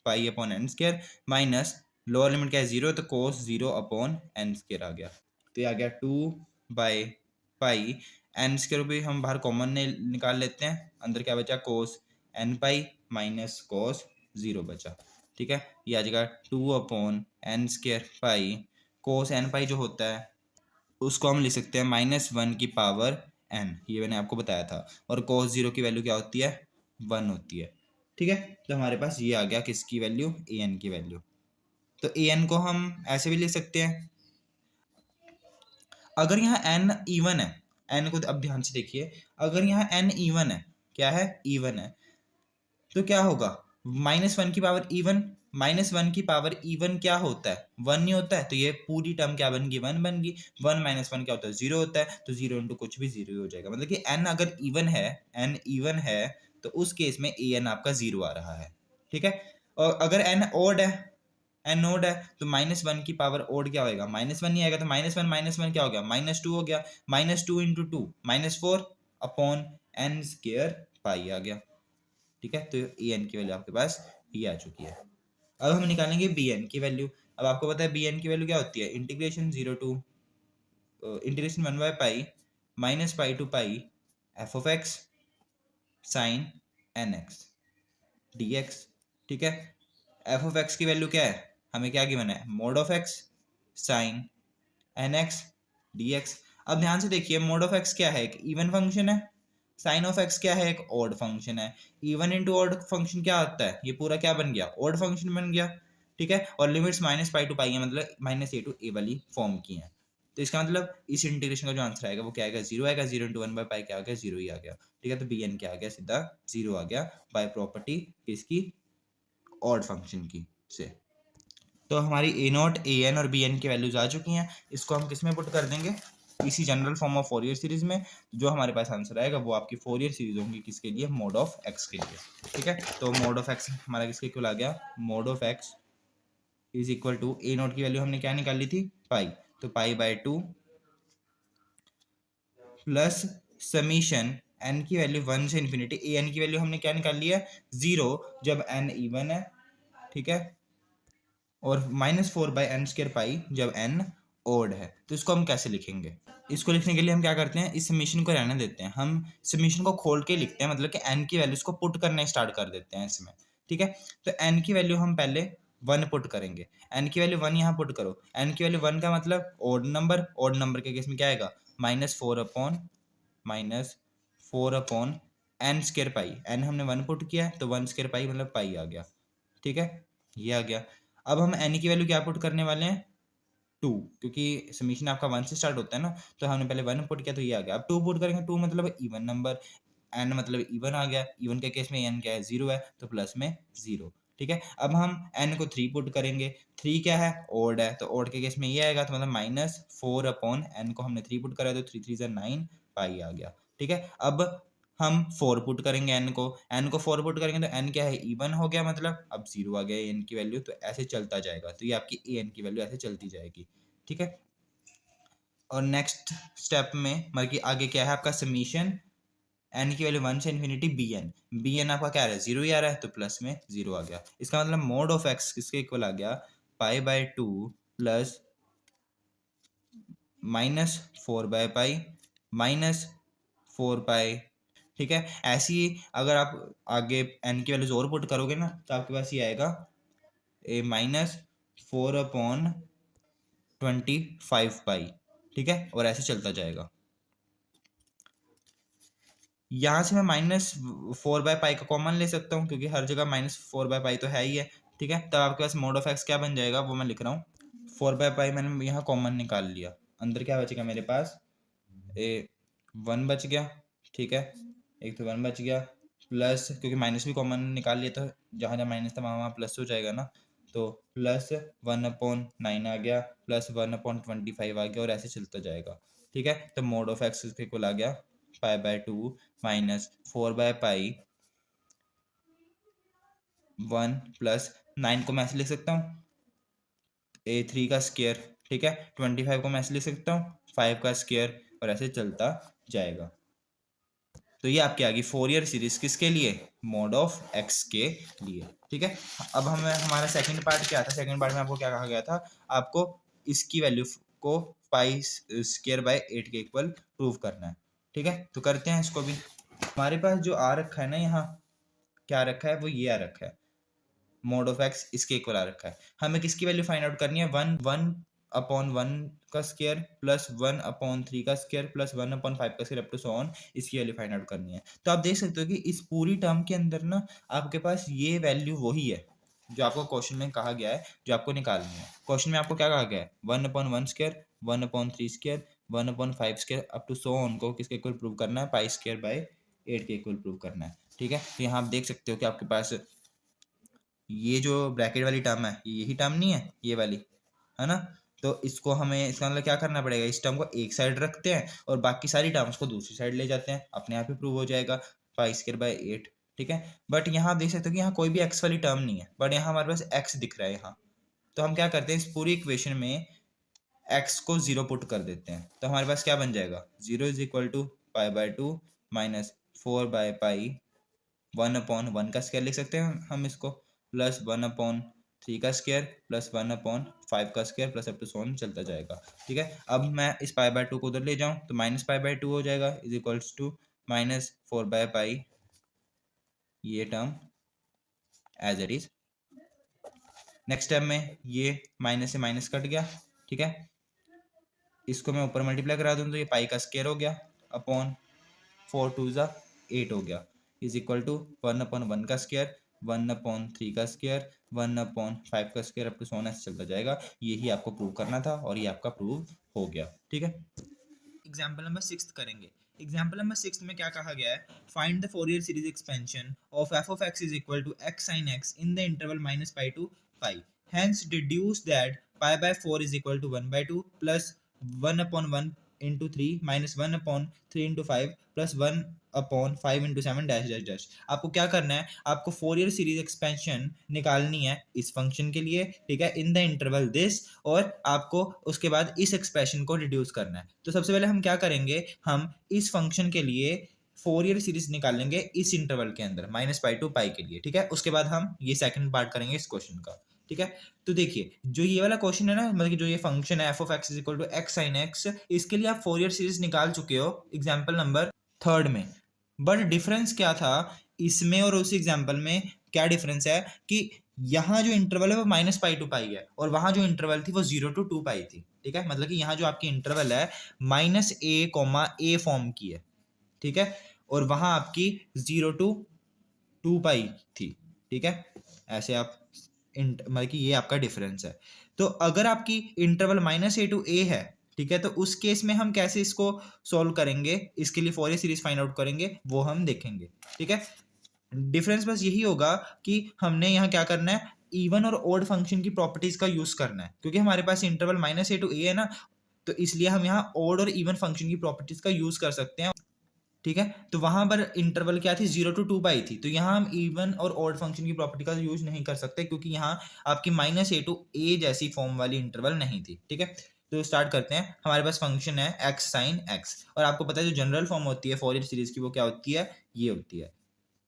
pi upon n square minus lower limit क्या है 0, तो कोस 0 अपॉन एन स्क्वायर आ गया, तो ये आ गया 2/पाई, एन स्क्वायर भी हम बाहर कॉमन निकाल लेते हैं, अंदर क्या बचा, कोस n पाई माइनस कोस 0 बचा, ठीक है। ये आ जाएगा 2 upon n square pi, cos n पाई जो होता है उसको हम लिख सकते हैं -1 की पावर n, ये मैंने आपको बताया था, और cos 0 की वैल्यू क्या होती है, 1 होती है, ठीक है। तो हमारे पास ये आ गया किसकी वैल्यू, an की वैल्यू। तो an को हम ऐसे भी लिख सकते हैं, अगर यहाँ n इवन है, n को अब ध्यान से देखिए, अगर यहाँ n इवन है, क्या है, इवन है, तो क्या होगा, -1 की पावर इवन, -1 की पावर इवन क्या होता है, 1 नहीं होता है, तो ये पूरी टर्म क्या बन गई, 1 बन गई, 1 - 1 क्या होता है, 0 होता है, तो 0 इंटू कुछ भी 0 ही हो जाएगा, मतलब कि n अगर इवन है, n इवन है, तो उस केस में an आपका 0 आ रहा है, ठीक है। और अगर n ओड है, n ओड है, तो -1 की पावर ओड क्या होएगा, -1 नहीं आएगा, तो -1 क्या हो गया, -2 हो गया, -2 into 2 -4 upon n square pi आ गया, ठीक है। तो ए एन की वैल्यू आपके पास ये आ चुकी है। अब हम निकालेंगे बी एन की वैल्यू। अब आपको पता है बी एन की वैल्यू क्या होती है, इंटीग्रेशन 0 to इंटीग्रेशन 1/पाई minus pi to pi F of X sine N x D x, ठीक है। एफ ऑफ एक्स की वैल्यू क्या है, हमें क्या गिवन है, mod of X sine N x D X. अब ध्यान से देखिए, मोड ऑफ एक्स क्या है, एक इवन फंक्शन है, साइन ऑफ एक्स क्या है, एक ऑड फंक्शन है, इवन इंटू ऑड फंक्शन क्या आता है, ये पूरा क्या बन गया, ऑड फंक्शन बन गया, ठीक है। और लिमिट्स -पाई टू पाई है, मतलब -a to a वाली फॉर्म की है, तो इसका मतलब इस इंटीग्रेशन का जो आंसर आएगा वो क्या आएगा, 0 आएगा, 0 इंटू 1/पाई क्या आ गया, 0 ही आ गया, ठीक है। तो bn क्या आ गया, सीधा 0 आ गया, बाय प्रॉपर्टी इसकी ऑड फंक्शन की से। तो हमारी a0 an और bn की वैल्यूज आ चुकी हैं, इसको हम किस में पुट कर देंगे, इसी general form of Fourier series में जो हमारे पास आंसर आएगा वो आपकी फोरियर सीरीज होंगी किसके लिए, मोड ऑफ एक्स के लिए। ठीक है, तो मोड ऑफ एक्स हमारा किसके इक्वल आ गया, mod of x is equal to a not की वैल्यू हमने क्या निकाल ली थी, पाई, तो pi by 2 plus summation N की वैल्यू 1 से इन्फिनिटी, ए एन की वैल्यू हमने क्या निकाल लिया है, 0 जब एन इवन है। ठीक है, और -4 बाई एन स्क्र पाई जब एन ओड है। तो इसको हम कैसे लिखेंगे, इसको लिखने के लिए हम क्या करते हैं, इस समीशन को रहने देते हैं, हम समीशन को खोल के लिखते हैं, मतलब कि एन की वैल्यूज को पुट करना स्टार्ट कर देते हैं इसमें। ठीक है, तो एन की वैल्यू हम पहले 1 पुट करेंगे, एन की वैल्यू 1 यहाँ पुट करो, एन की वैल्यू 1 का मतलब ओड नंबर के केस में क्या आएगा, -4 अपॉन एन स्क्र पाई, एन हमने 1 पुट किया तो 1 स्क्र पाई मतलब पाई आ गया। ठीक है, ये आ गया। अब हम एन की वैल्यू क्या पुट करने वाले हैं, 2, क्योंकि समीशन आपका 1 से स्टार्ट होता है ना, तो हमने पहले 1 पुट किया तो ये आ गया। अब 2 पुट करेंगे, 2 मतलब इवन नंबर, एन मतलब इवन आ गया, इवन के केस में एन क्या है, 0 है, तो प्लस में 0। ठीक है, अब हम एन को 3 पुट करेंगे, 3 क्या है, ओड है, तो ओड के केस में ये आएगा, तो मतलब -4 अपॉन एन को हमने 3 पुट करा तो 3 3 9 पाई आ गया। ठीक है, अब हम 4 पुट करेंगे, एन को 4 पुट करेंगे तो एन क्या है, इवन हो गया, मतलब अब 0 आ गया एन की वैल्यू, तो ऐसे चलता जाएगा, तो ये आपकी ए एन की वैल्यू ऐसे चलती जाएगी। ठीक है, और नेक्स्ट स्टेप में मतलब कि आगे क्या है आपका समीशन एन की वैल्यू 1 से इन्फिनिटी बी एन आपका क्या आ रहा है, 0 ही आ रहा है, तो प्लस में 0 आ गया। इसका मतलब मोड ऑफ एक्स किसके इक्वल आ गया, पाई बाय 2 प्लस -4/पाई -4 पाई। ठीक है, ऐसी अगर आप आगे एन की वैल्यूज और पुट करोगे ना, तो आपके पास ये आएगा ए -4/25 पाई। ठीक है, और ऐसे चलता जाएगा। यहाँ से मैं -4/पाई का कॉमन ले सकता हूँ, क्योंकि हर जगह -4/पाई तो है ही है। ठीक है, तब आपके पास मोड ऑफ एक्स क्या बन जाएगा, वो मैं लिख रहा हूँ, 4/पाई मैंने यहाँ कॉमन निकाल लिया, अंदर क्या बचेगा मेरे पास, ए 1 बच गया। ठीक है, एक तो 1 बच गया, प्लस क्योंकि माइनस भी कॉमन निकाल लिया, तो जहाँ जहाँ माइनस था वहाँ वहाँ प्लस हो जाएगा ना, तो प्लस 1/9 आ गया, प्लस 1/25 आ गया, और ऐसे चलता जाएगा। ठीक है, तो मोड ऑफ एक्स के इक्वल आ गया पाई बाय 2 -4/पाई 1 प्लस 9 को मैं ऐसे लिख सकता हूँ A3 का स्क्वायर। ठीक है, 25 को मैं ऐसे लिख सकता हूँ 5 का स्क्वायर, और ऐसे चलता जाएगा। तो ये आपकी आ गई फोरियर सीरीज किसके लिए, मोड ऑफ एक्स के लिए। ठीक है, अब हमें हमारा सेकंड पार्ट क्या था, सेकंड पार्ट में आपको क्या कहा गया था, आपको इसकी वैल्यू को पाई स्क्वायर बाय 8 के इक्वल प्रूव करना है। ठीक है, तो करते हैं इसको भी। हमारे पास जो आ रखा है ना, यहाँ क्या रखा है, वो ये आ रखा है, मोड ऑफ एक्स इसके इक्वल आ रखा है। हमें किसकी वैल्यू फाइंड आउट करनी है, 1/1 का स्क्वायर प्लस 1/3 का स्क्वायर प्लस 1/5 का square up to so on, इसकी वैल्यू फाइंड आउट करनी है। तो आप देख सकते हो कि इस पूरी टर्म के अंदर ना आपके पास ये वैल्यू वही है जो आपको क्वेश्चन में कहा गया है, जो आपको निकालनी है। क्वेश्चन में आपको क्या कहा गया है, 1/1 square 1/3 square 1/5 square up to so on को किसके इक्वल प्रूव करना है, पाई स्क्वायर बाय 8 के इक्वल प्रूव करना है। ठीक है, तो यहाँ आप देख सकते हो कि आपके पास ये जो ब्रैकेट वाली टर्म है, यही टर्म नहीं है, ये वाली है ना, तो इसको हमें, इसका मतलब क्या करना पड़ेगा, इस टर्म को एक साइड रखते हैं और बाकी सारी टर्म्स को दूसरी साइड ले जाते हैं, अपने आप ही प्रूव हो जाएगा पाई स्क्वायर बाय 8। ठीक है, बट यहाँ आप देख सकते हो कि यहाँ कोई भी एक्स वाली टर्म नहीं है, बट यहाँ हमारे पास एक्स दिख रहा है यहाँ। तो हम क्या करते हैं, इस पूरी इक्वेशन में एक्स को 0 पुट कर देते हैं, तो हमारे पास क्या बन जाएगा, 0 is equal to pi by 2 -4/पाई 1/1 का स्क्वायर लिख सकते हैं हम इसको, प्लस 1/3 का स्क्वायर प्लस 1/5 का square plus up to so on चलता जाएगा। ठीक है, अब मैं इस पाई बाय 2 को उधर ले जाऊं तो -पाई/2 हो जाएगा, इज इक्वल्स टू -4/पाई, ये term as it is. Next step में ये माइनस से माइनस कट गया। ठीक है, इसको मैं ऊपर मल्टीप्लाई करा दूं तो ये पाई का स्क्वायर हो गया अपॉन 4 2 8 हो गया, इज इक्वल टू 1/1 का स्क्वायर 1/3 का स्क्वायर 1/5 का square up to so on ऐसे चलता जाएगा। यही आपको प्रूव करना था और ये आपका प्रूव हो गया। ठीक है, एग्जाम्पल नंबर 6 करेंगे। एग्जाम्पल नंबर 6 में क्या कहा गया है, find the Fourier series expansion of F of x is equal to x sine x in the interval -पाई to pi, hence deduce that pi by 4 is equal to 1/2 plus 1/1 into 3 minus 1/3 into 5 plus 1/5 into 7 dash dash dash. आपको क्या करना है, आपको Fourier series expansion निकालनी है इस function के लिए, ठीक है, इन द इंटरवल दिस, और आपको उसके बाद इस एक्सप्रेशन को रिड्यूस करना है। तो सबसे पहले हम क्या करेंगे, हम इस फंक्शन के लिए फोरियर सीरीज निकालेंगे इस इंटरवल के अंदर -π टू π के लिए, ठीक है। उसके बाद हम ये सेकंड पार्ट करेंगे इस क्वेश्चन का, ठीक है। तो देखिए जो ये वाला क्वेश्चन है ना, मतलब कि जो ये फंक्शन है f(x = x sin x), इसके लिए आप फोरियर सीरीज निकाल चुके हो एग्जांपल नंबर 3 में। बट डिफरेंस क्या था इसमें और उस एग्जांपल में, क्या डिफरेंस है कि यहाँ जो इंटरवल है वो -π टू π है, और वहां जो इंटरवल थी वो 0 to 2π थी, ठीक है। मतलब कि यहाँ जो आपकी इंटरवल है -a, a फॉर्म की है, ठीक है, और वहां आपकी 0 to 2π थी, ठीक है। ऐसे आप मतलब कि ये आपका डिफरेंस है। तो अगर आपकी इंटरवल -a to a है, ठीक है, तो उस केस में हम कैसे इसको सॉल्व करेंगे, इसके लिए फोरियर सीरीज फाइंड आउट करेंगे वो हम देखेंगे, ठीक है। डिफरेंस बस यही होगा कि हमने यहाँ क्या करना है, इवन और ओड फंक्शन की प्रॉपर्टीज का यूज करना है, क्योंकि हमारे पास इंटरवल -a to a है ना, तो इसलिए हम यहाँ ओड और इवन फंक्शन की प्रॉपर्टीज का यूज कर सकते हैं, ठीक है। तो वहां पर इंटरवल क्या थी, 0 to 2π थी, तो यहाँ हम इवन और ऑड फंक्शन की प्रॉपर्टी का यूज नहीं कर सकते, क्योंकि यहाँ आपकी -a to a जैसी फॉर्म वाली इंटरवल नहीं थी, ठीक है। तो स्टार्ट करते हैं। हमारे पास फंक्शन है x sin x, और आपको पता है जो जनरल फॉर्म होती है फोरियर सीरीज की वो क्या होती है, ये होती है,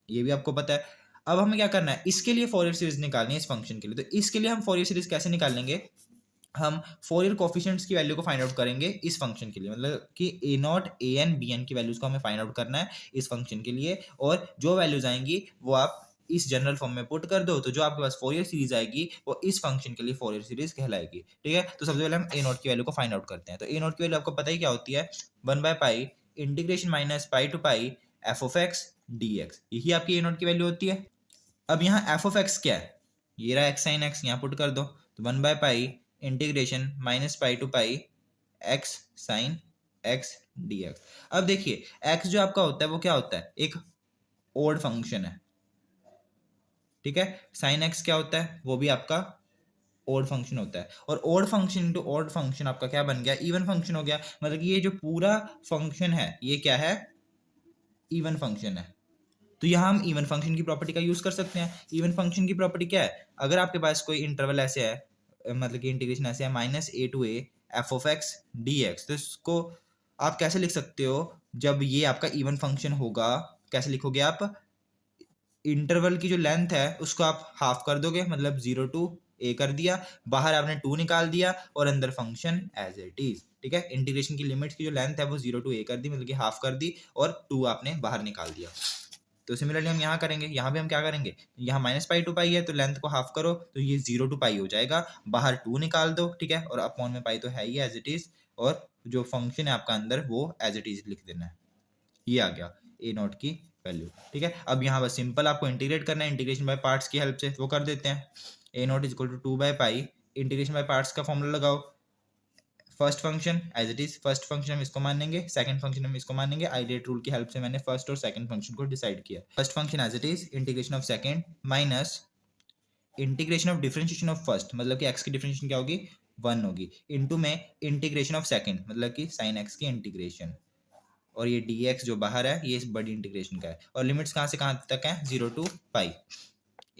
ये भी आपको पता है। अब हमें क्या करना है, इसके लिए फोरियर सीरीज निकालनी है इस फंक्शन के लिए। तो इसके लिए हम फोरियर सीरीज कैसे निकालेंगे, हम फोरियर कोफिशिएंट्स की वैल्यू को फाइंड आउट करेंगे इस फंक्शन के लिए, मतलब कि a0 an bn की वैल्यूज को हमें फाइंड आउट करना है इस फंक्शन के लिए, और जो वैल्यूज आएंगी वो आप इस जनरल फॉर्म में पुट कर दो, तो जो आपके पास फोरियर सीरीज आएगी वो इस फंक्शन के लिए फोरियर सीरीज कहलाएगी, ठीक है। तो सबसे पहले हम a0 की वैल्यू को फाइंड आउट करते हैं। तो a0 की वैल्यू आपको पता ही क्या होती है, 1/π इंटीग्रेशन -π to π f(x) dx, यही आपकी a0 की वैल्यू होती है। अब यहाँ f(x) क्या है, ये रहा x sin x, यहाँ पुट कर दो, तो 1/π integration -π to π x sin x dx। अब देखिए x जो आपका होता है वो क्या होता है, एक ओड फंक्शन है, ठीक है। sin x क्या होता है, वो भी आपका ओड फंक्शन होता है, और odd function to odd function आपका क्या बन गया, इवन फंक्शन हो गया। मतलब कि ये जो पूरा फंक्शन है ये क्या है, इवन फंक्शन है। तो यहाँ हम इवन फंक्शन की प्रॉपर्टी का यूज कर सकते हैं। इवन फंक्शन की प्रॉपर्टी क्या है, अगर आपके पास कोई इंटरवल ऐसे है, मतलब कि इंटीग्रेशन ऐसे है -a to a f(x) dx, तो इसको आप कैसे लिख सकते हो, जब ये आपका इवन फंक्शन होगा कैसे लिखोगे आप, इंटरवल की जो लेंथ है उसको आप हाफ कर दोगे, मतलब 0 to a कर दिया, बाहर आपने 2 निकाल दिया, और अंदर फंक्शन एज इट इज, ठीक है। इंटीग्रेशन की लिमिट्स की जो लेंथ है वो 0 to a कर दी, मतलब कि हाफ कर दी, और 2 आपने बाहर निकाल दिया। तो सिमिलरली हम यहाँ करेंगे, यहाँ भी हम क्या करेंगे, यहाँ -π to π है तो लेंथ को हाफ करो, तो ये 0 to π हो जाएगा, बाहर 2 निकाल दो, ठीक है, और अपॉन में पाई तो है ही एज इट इज, और जो फंक्शन है आपका अंदर वो एज इट इज लिख देना है। ये आ गया a0 की वैल्यू, ठीक है। अब यहाँ बस सिंपल आपको इंटीग्रेट करना है, इंटीग्रेशन बाय पार्ट्स की हेल्प से वो कर देते हैं। a0 = 2/π, इंटीग्रेशन बाय पार्ट्स का फॉर्मूला लगाओ, first function as it is, first function हम इसको मानेंगे, सेकंड फंक्शन हम इसको मानेंगे। आइडियल रूल की हेल्प से मैंने फर्स्ट और सेकंड फंक्शन को डिसाइड किया। First function as it is, integration of second minus integration of differentiation of first, मतलब कि x की डिफरेंशिएशन क्या होगी, 1 होगी, इनटू में इंटीग्रेशन ऑफ सेकंड, मतलब कि sin x की इंटीग्रेशन, और ये dx जो बाहर है ये इस बड़ी इंटीग्रेशन का है, और लिमिट्स कहाँ से कहाँ तक है, 0 to π।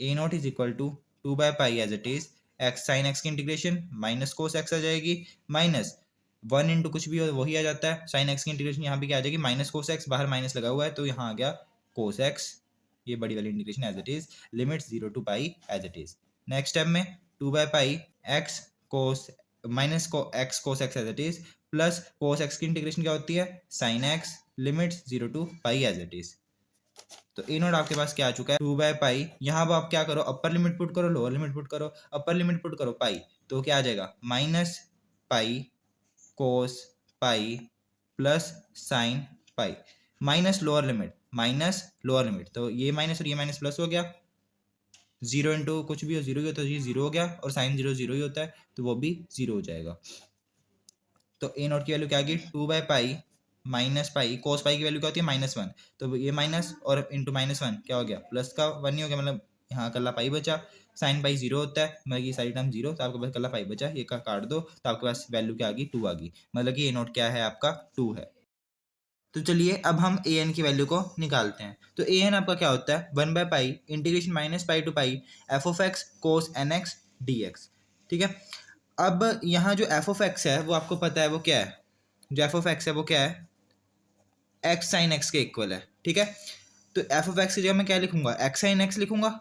a0 = 2/π as it is, x sin x की इंटीग्रेशन माइनस cos x आ जाएगी, माइनस 1 इंटू कुछ भी हो वही आ जाता है, sin x की इंटीग्रेशन यहाँ भी क्या आ जाएगी, माइनस cos x, बाहर माइनस लगा हुआ है तो यहाँ आ गया cos x, ये बड़ी वाली integration as it is, limits 0 to π as it is. Next step में 2/π x cos minus x cos x as it is, plus cos x की इंटीग्रेशन क्या होती है, sin x, limits 0 to π as it is. तो a0 आपके पास क्या आ चुका है, 2/π, यहाँ आप क्या करो, अपर लिमिट पुट करो, लोअर लिमिट पुट करो, अपर लिमिट पुट करो पाई, तो क्या आ जाएगा, -π cos π plus sin π, minus lower limit, minus lower limit, तो ये माइनस और ये माइनस प्लस हो गया, 0 इंटू कुछ भी हो 0 ही होता है, ये 0 हो गया, और साइन 0 0 ही होता है तो वो भी 0 हो जाएगा। तो a0 की वैल्यू क्या आ गई, 2/π माइनस पाई, कोस पाई की वैल्यू क्या होती है, -1, तो ये माइनस और इंटू -1 क्या हो गया, प्लस का 1 ही हो गया, मतलब यहाँ अकेला पाई बचा, साइन पाई 0 होता है, मतलब ये सारी टर्म 0, तो आपके पास कल पाई बचा, ये का काट दो तो आपके पास वैल्यू क्या आ गई, 2 आ गई, मतलब कि ए नोट क्या है आपका 2 है। तो चलिए अब हम ए एन की वैल्यू को निकालते हैं। तो ए एन आपका क्या होता है, 1/पाई integration minus pi to pi F of X cos N x D x. ठीक है, अब यहाँ जो एफ ऑफ एक्स है वो आपको पता है वो क्या है, जो एफ ऑफ एक्स है वो क्या है, एक्स साइन एक्स के इक्वल है। ठीक है, तो एफ ऑफ एक्स की जगह मैं क्या लिखूंगा, एक्स साइन एक्स लिखूंगा,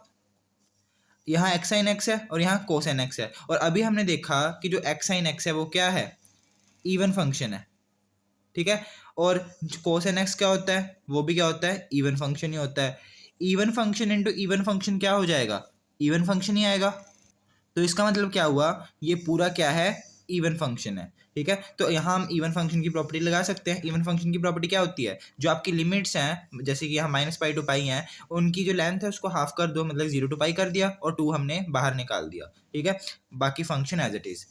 यहाँ एक्स साइन एक्स है और यहाँ कोसाइन एक्स है, और अभी हमने देखा कि जो एक्स साइन एक्स है वो क्या है, इवन फंक्शन है। ठीक है, और कोसाइन एक्स क्या होता है, वो भी क्या होता है, इवन फंक्शन ही होता है। Even function into even function क्या हो जाएगा, इवन फंक्शन ही आएगा। तो इसका मतलब क्या हुआ, ये पूरा क्या है, इवन फंक्शन है। ठीक है, तो यहाँ हम इवन फंक्शन की प्रॉपर्टी लगा सकते हैं। इवन फंक्शन की प्रॉपर्टी क्या होती है, जो आपकी लिमिट्स हैं, जैसे कि यहाँ माइनस पाई टू पाई हैं, उनकी जो लेंथ है उसको हाफ कर दो, मतलब 0 टू पाई कर दिया, और 2 हमने बाहर निकाल दिया। ठीक है, बाकी फंक्शन एज इट इज।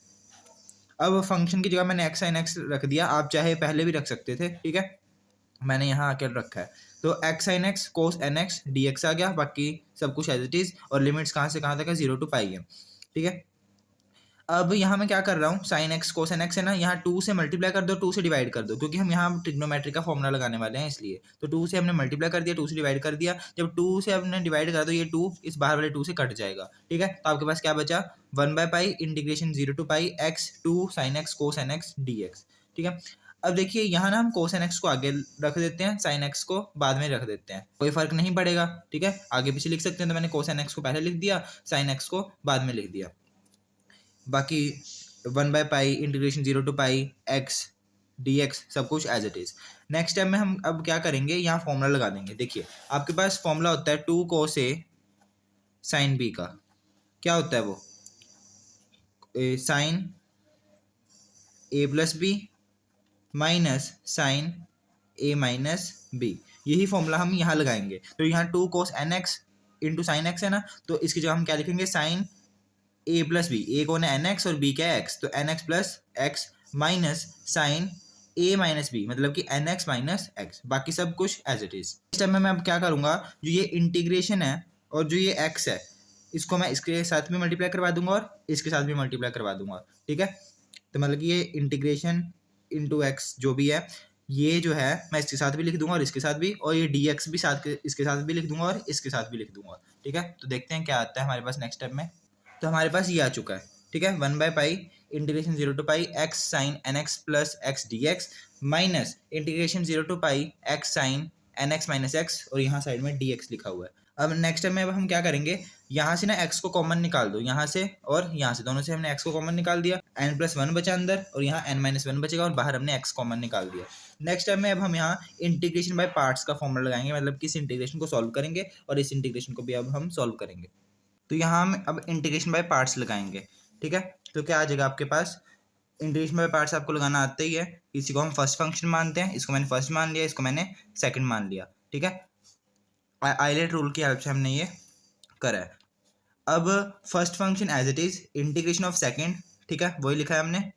अब फंक्शन की जगह मैंने एक्स साइन एक्स रख दिया, आप चाहे पहले भी रख सकते थे। ठीक है, मैंने यहाँ आकर रखा है, तो x sine x cos N x D x आ गया, बाकी सब कुछ एज इट इज, और लिमिट्स कहाँ से कहाँ तक है, 0 टू पाई है। ठीक है, अब यहाँ मैं क्या कर रहा हूँ, sine x cos N x है ना, यहाँ 2 से मल्टीप्लाई कर दो, 2 से डिवाइड कर दो, क्योंकि हम यहाँ ट्रिग्नोमेट्री का फॉर्मूला लगाने वाले हैं इसलिए। तो 2 से हमने मल्टीप्लाई कर दिया, 2 से डिवाइड कर दिया, जब 2 से हमने डिवाइड कर दो, ये 2 इस बाहर वाले 2 से कट जाएगा। ठीक है, तो आपके पास क्या बचा, 1/पाई integration 0 to pi X 2 sine x cos N x D x. ठीक है, अब देखिए यहाँ ना हम कोस एन एक्स को आगे रख देते हैं, साइन एक्स को बाद में रख देते हैं, कोई फर्क नहीं पड़ेगा। ठीक है, आगे पीछे लिख सकते हैं, तो मैंने कोस एन एक्स को पहले लिख दिया, साइन एक्स को बाद में लिख दिया। बाकी 1/पाई integration 0 to pi x D X सब कुछ as it is. Next time में हम अब क्या करेंगे, यहाँ फॉर्मूला लगा देंगे। देखिए आपके पास फॉर्मूला होता है 2 कोस ए साइन बी का, क्या होता है वो, sine A plus B minus sine A minus B, यही फॉर्मूला हम यहाँ लगाएंगे। तो यहाँ 2 cos N X into sine X है ना, तो इसकी जगह हम क्या लिखेंगे, sine A plus B, A कौन है एन एक्स और बी क्या है एक्स, तो N X plus X minus sine A minus B, मतलब कि एन एक्स माइनस एक्स, बाकी सब कुछ एज इट इज। इस टाइम में मैं अब क्या करूँगा, जो ये इंटीग्रेशन है और जो ये एक्स है, इसको मैं इसके साथ भी मल्टीप्लाई करवा दूंगा और इसके साथ भी मल्टीप्लाई करवा दूंगा। ठीक है, तो मतलब कि ये इंटीग्रेशन इंटू एक्स जो भी है, ये जो है मैं इसके साथ भी लिख दूंगा और इसके साथ भी, और ये डी एक्स भी साथ इसके साथ भी लिख दूंगा और इसके साथ भी लिख दूंगा। ठीक है, तो देखते हैं क्या आता है हमारे पास नेक्स्ट स्टेप में। तो हमारे पास ये आ चुका है। ठीक है, 1/पाई integration 0 to pi x sine N X plus X D X minus integration 0 to pi x sine N X minus X, और यहाँ साइड में डी एक्स लिखा हुआ है। अब नेक्स्ट टाइम में अब हम क्या करेंगे, यहाँ से ना x को कॉमन निकाल दो, यहाँ से और यहाँ से, दोनों से हमने x को कॉमन निकाल दिया, n+1 बचा अंदर और यहाँ n-1 बचेगा, और बाहर हमने x कॉमन निकाल दिया। नेक्स्ट टाइम में अब हम यहाँ इंटीग्रेशन बाय पार्ट्स का फॉर्मूला लगाएंगे, मतलब कि इस इंटीग्रेशन को सॉल्व करेंगे और इस इंटीग्रेशन को भी अब हम सॉल्व करेंगे। तो यहाँ हम अब इंटीग्रेशन बाय पार्ट्स लगाएंगे। ठीक है, तो क्या आ जाएगा आपके पास, इंटीग्रेशन बाय पार्ट्स आपको लगाना आता ही है। इसी को हम फर्स्ट फंक्शन मानते हैं, इसको मैंने फर्स्ट मान लिया, इसको मैंने सेकंड मान लिया। ठीक है, आइलेट रूल की हेल्प से हमने ये करा है। अब first function as it is integration of second, ठीक है वही लिखा है हमने,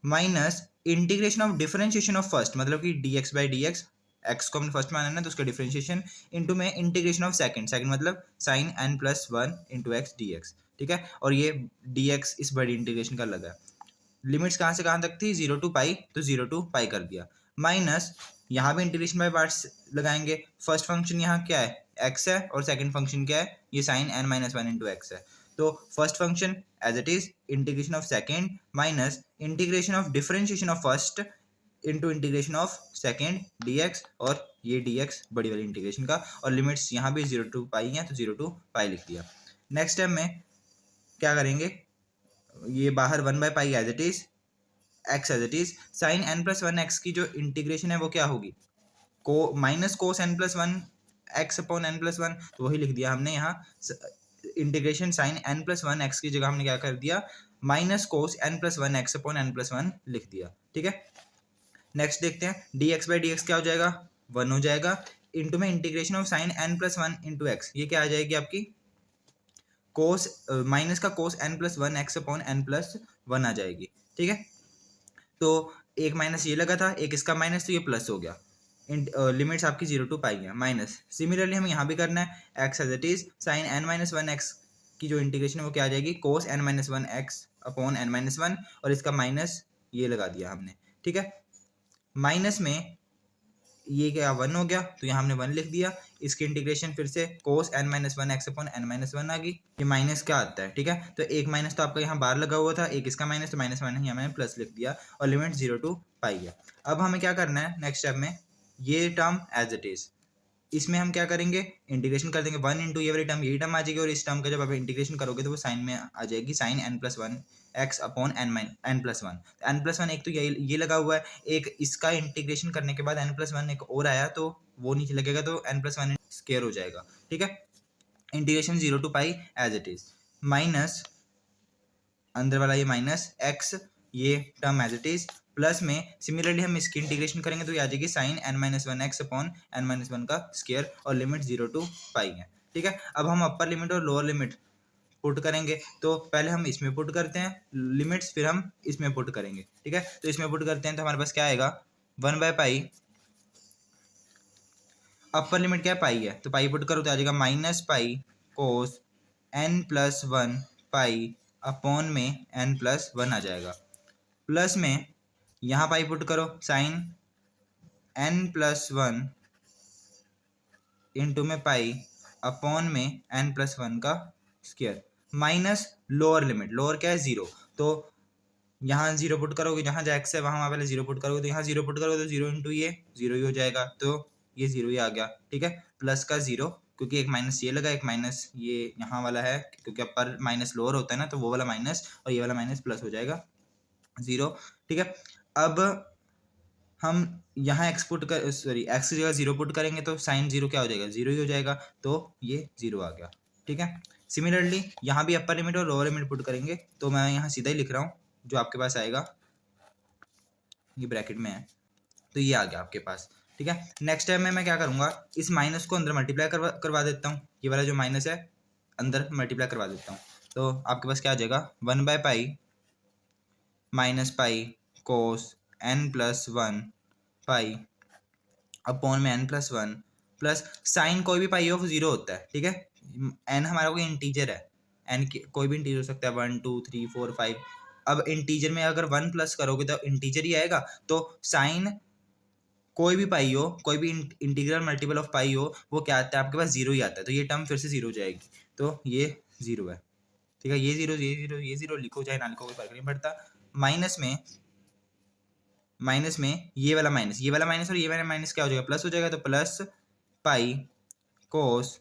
minus integration of differentiation of first, मतलब कि d x by d x, x को हमने फर्स्ट माना ना तो उसका डिफरेंशिएशन, इंटू में इंटीग्रेशन ऑफ सेकंड, सेकंड मतलब sine n+1 into x D x. ठीक है, और ये डी एक्स इस बड़ी इंटीग्रेशन का लगा है। लिमिट्स कहाँ से कहाँ तक थी, 0 टू पाई, तो 0 टू पाई कर दिया, माइनस यहाँ भी इंटीग्रेशन बाय पार्ट्स लगाएंगे। फर्स्ट फंक्शन यहाँ क्या है, x है, और सेकंड फंक्शन क्या है, ये साइन n-1 इंटू एक्स है। तो first function as it is integration of second minus integration of differentiation of first into integration of second dx, और ये dx बड़ी वाली इंटीग्रेशन का, और लिमिट्स यहाँ भी 0 टू पाई हैं तो 0 टू पाई लिख दिया। नेक्स्ट टाइम में क्या करेंगे, ये बाहर 1/पाई as it is, X as it is, sine n+1 X की जो इंटीग्रेशन है वो क्या होगी, को minus cos n+1 x upon n+1, तो वही लिख दिया हमने यहाँ। इंटीग्रेशन साइन n+1 एक्स की जगह हमने क्या कर दिया, minus cos n+1 x upon n+1 लिख दिया। ठीक है, नेक्स्ट देखते हैं, dx बाई डी एक्स क्या हो जाएगा, 1 हो जाएगा, इंटू में integration of sine n+1 into x, ये क्या आ जाएगी आपकी, कोस माइनस का कोस n+1 एक्स अपॉन n+1 आ जाएगी। ठीक है, तो एक माइनस ये लगा था, एक इसका माइनस, तो ये प्लस हो गया। लिमिट्स आपकी 0 टू पाई है, माइनस। सिमिलरली हमें यहाँ भी करना है, x as it is sine n-1 x की जो इंटीग्रेशन है वो क्या आ जाएगी, cos n minus one x upon n minus one, और इसका माइनस ये लगा दिया हमने, ठीक है। माइनस में ये क्या 1 हो गया, तो यहाँ हमने 1 लिख दिया। इसकी इंटीग्रेशन फिर से cos n minus one x upon n minus one आ गई। ये माइनस क्या आता है, ठीक है। तो एक माइनस तो आपका यहाँ बाहर लगा हुआ था, एक इसका माइनस, तो माइनस माइनस यहाँ मैंने प्लस लिख दिया और लिमिट 0 टू पाई है। अब हमें क्या करना है नेक्स्ट स्टेप में, ये टर्म एज इट इज, इसमें हम क्या करेंगे, इंटीग्रेशन कर देंगे 1 इंटू ये वाली टर्म, यही टर्म आ जाएगी, और इस टर्म का जब आप इंटीग्रेशन करोगे तो वो साइन में आ जाएगी, sine n plus one x upon n plus one. n plus one एक तो ये लगा हुआ है, एक इसका इंटीग्रेशन करने के बाद n प्लस वन एक और आया तो वो नीचे लगेगा, तो n प्लस वन स्क्वायर हो जाएगा, ठीक है। Integration 0 to pi as it is, minus अंदर वाला ये माइनस एक्स, ये term as it is, plus में सिमिलरली हम इसकी इंटीग्रेशन करेंगे तो ये आ जाएगी sine n minus one x upon n minus one का स्क्वायर, और लिमिट 0 टू पाई है, ठीक है। अब हम अपर लिमिट और लोअर लिमिट पुट करेंगे, तो पहले हम इसमें पुट करते हैं लिमिट्स, फिर हम इसमें पुट करेंगे, ठीक है। तो इसमें पुट करते हैं तो हमारे पास क्या आएगा, 1 बाय पाई, अपर लिमिट क्या है पाई है, तो पाई पुट करो तो आ जाएगा minus pi cos n plus one pi upon में n प्लस वन आ जाएगा, प्लस में यहाँ पाई पुट करो sine n plus one into में पाई अपॉन में n प्लस वन का square, minus lower limit, lower क्या है 0, तो यहाँ 0 पुट करोगे, जहाँ x है वहाँ पहले 0 पुट करोगे, तो यहाँ 0 पुट करोगे तो 0 इंटू ये 0 ही हो जाएगा, तो ये 0 ही आ गया, ठीक है। प्लस का 0, क्योंकि एक माइनस ये लगा, एक माइनस ये यहाँ वाला है, क्योंकि अपर माइनस लोअर होता है ना, तो वो वाला माइनस और ये वाला माइनस प्लस हो जाएगा 0, ठीक है। अब हम यहाँ x पुट कर, सॉरी x की जगह 0 पुट करेंगे तो साइन 0 क्या हो जाएगा, 0 ही हो जाएगा, तो ये 0 आ गया, ठीक है। सिमिलरली यहाँ भी अपर लिमिट और लोअर लिमिट पुट करेंगे, तो मैं यहाँ सीधा ही लिख रहा हूँ, जो आपके पास आएगा ये ब्रैकेट में है, तो ये आ गया आपके पास, ठीक है। नेक्स्ट टाइम में मैं क्या करूँगा, इस माइनस को अंदर मल्टीप्लाई करवा देता हूँ, ये वाला जो माइनस है अंदर मल्टीप्लाई करवा देता हूँ, तो आपके पास क्या आ जाएगा 1 by pi minus pi cos n plus one pi upon में n plus one, plus sign कोई भी पाई ऑफ 0 होता है, ठीक है। n हमारा कोई इंटीजर है, n कोई भी इंटीजर हो सकता है, 1 2 3 4 5। अब इंटीजर में अगर 1 प्लस करोगे तो इंटीजर ही आएगा, तो साइन कोई भी पाई हो, कोई भी इंटीग्रल मल्टीपल ऑफ पाई हो, वो क्या आता है आपके पास 0 ही आता है, तो ये टर्म फिर से 0 हो जाएगी, तो ये 0 है, ठीक है। ये 0 ये 0 ये 0 लिखो चाहे ना लिखो कोई फर्क नहीं पड़ता। माइनस में ये वाला माइनस, ये वाला माइनस और ये वाला माइनस क्या हो जाएगा, प्लस हो जाएगा, तो plus pi cos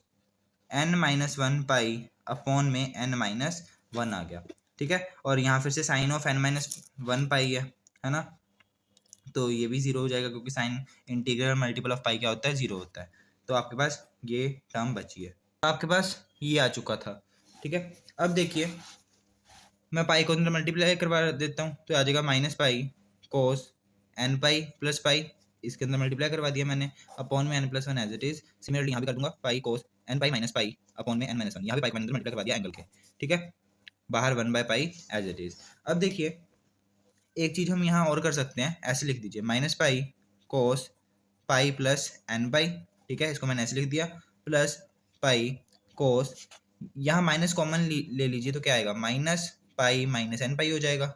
n minus one pi upon में n माइनस वन आ गया, ठीक है। और यहाँ फिर से sine of n minus one pi है ना, तो ये भी 0 हो जाएगा, क्योंकि sine integral multiple of pi क्या होता है 0 होता है, तो आपके पास ये टर्म बची है, आपके पास ये आ चुका था, ठीक है। अब देखिए मैं पाई को अंदर मल्टीप्लाई करवा देता हूँ, तो आ जाएगा minus pi cos n pi plus pi, इसके अंदर मल्टीप्लाई करवा दिया मैंने, अपॉन में n plus one as it is. Similarly यहाँ भी कर दूंगा pi cos n pi minus pi upon में n माइनस वन, यहाँ भी पाई को अंदर मल्टीप्लाई करवा दिया एंगल के, ठीक है, बाहर 1 by pi as it is. अब देखिए एक चीज़ हम यहाँ और कर सकते हैं, ऐसे लिख दीजिए माइनस पाई कोस पाई प्लस n पाई, ठीक है, इसको मैंने ऐसे लिख दिया, प्लस पाई कोस, यहाँ माइनस कॉमन ले लीजिए तो क्या आएगा, माइनस पाई माइनस n पाई हो जाएगा,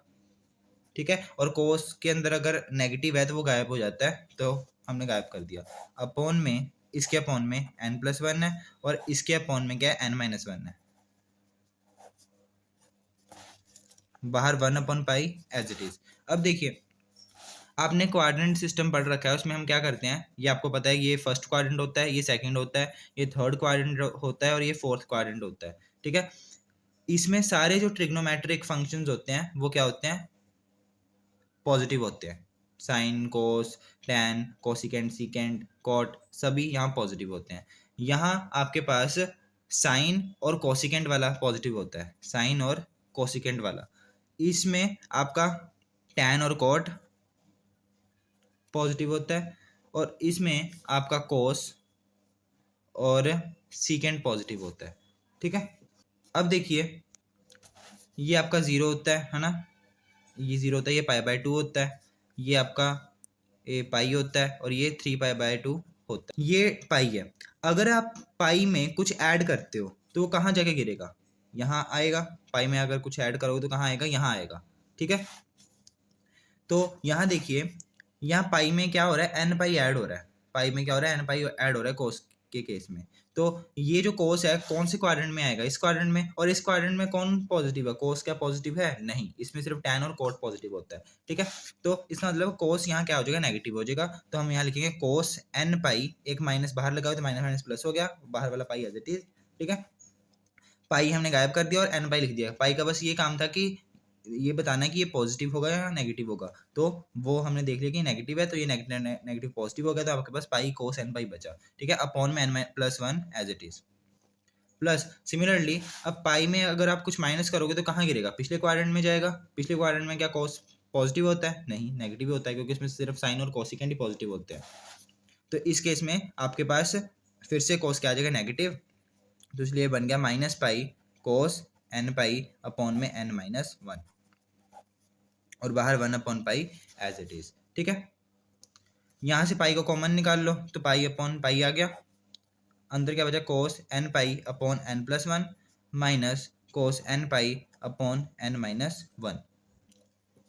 ठीक है। और कोस के अंदर अगर नेगेटिव है तो वो गायब हो जाता है, तो हमने गायब कर दिया, अपॉन में इसके अपॉन में n प्लस वन है, और इसके अपॉन में क्या है n माइनस वन है, बाहर 1 upon pi as it is. अब देखिए आपने क्वाड्रेंट सिस्टम पढ़ रखा है, उसमें हम क्या करते हैं, ये आपको पता है, ये फर्स्ट क्वाड्रेंट होता है, ये सेकंड होता है, ये थर्ड क्वाड्रेंट होता है, और ये फोर्थ क्वाड्रेंट होता है, ठीक है। इसमें सारे जो ट्रिग्नोमेट्रिक फंक्शंस होते हैं वो क्या होते हैं, पॉजिटिव होते हैं, sine cos tan cosecant secant cot सभी यहाँ पॉजिटिव होते हैं। यहाँ आपके पास साइन और कोसिकेंट वाला पॉजिटिव होता है, साइन और कोसिकेंट वाला, इसमें आपका टैन और कॉट पॉजिटिव होता है, और इसमें आपका कोस और सीकेंट पॉजिटिव होता है, ठीक है। अब देखिए ये आपका 0 होता है ना, ये 0 होता है, ये पाई बाय 2 होता है, ये आपका ए पाई होता है, और ये 3 पाई बाय 2 होता है, ये पाई है। अगर आप पाई में कुछ ऐड करते हो तो वो कहाँ जाके गिरेगा, यहाँ आएगा, पाई में अगर कुछ ऐड करोगे तो कहाँ आएगा, यहाँ आएगा। ठीक है, तो यहाँ देखिए, यहाँ पाई में क्या हो रहा है, एन पाई ऐड हो रहा है, पाई में क्या हो रहा है, एन पाई ऐड हो रहा है कोस के केस में। तो ये जो कोस है कौन से क्वाड्रेंट में आएगा, इस क्वाड्रेंट में, और इस क्वाड्रेंट में कौन पॉजिटिव है, कोस क्या पॉजिटिव है, नहीं, इसमें सिर्फ टैन और कोट पॉजिटिव होता है। ठीक है, तो इसका मतलब कोस यहाँ क्या हो जाएगा, नेगेटिव हो जाएगा। तो हम यहाँ लिखेंगे कोस एन पाई, एक माइनस बाहर लगाओ तो माइनस माइनस प्लस हो गया, बाहर वाला पाई एज इट इज। ठीक है, पाई हमने गायब कर दिया और एन पाई लिख दिया। पाई का बस ये काम था कि ये बताना है कि ये पॉजिटिव होगा या नेगेटिव होगा, तो वो हमने देख लिया कि नेगेटिव है, तो ये नेगेटिव पॉजिटिव हो गया, तो आपके पास पाई कोस एन पाई बचा। ठीक है, अपॉन में n plus one as it is. Plus similarly अब पाई में अगर आप कुछ माइनस करोगे तो कहाँ गिरेगा, पिछले क्वाड्रेंट में जाएगा। पिछले क्वाड्रेंट में क्या कोस पॉजिटिव होता है, नहीं, नेगेटिव होता है, क्योंकि इसमें सिर्फ साइन और कोसिकेंड ही पॉजिटिव होते हैं। तो इस केस में आपके पास फिर से कोस क्या आ जाएगा, नेगेटिव, तो इसलिए बन गया minus pi cos N pi upon में एन माइनस वन, और बाहर one upon pi as it is. ठीक है, यहाँ से पाई को कॉमन निकाल लो, तो पाई अपॉन पाई आ गया, अंदर क्या बचा, cos N pi upon N plus one minus cos N pi upon N minus one.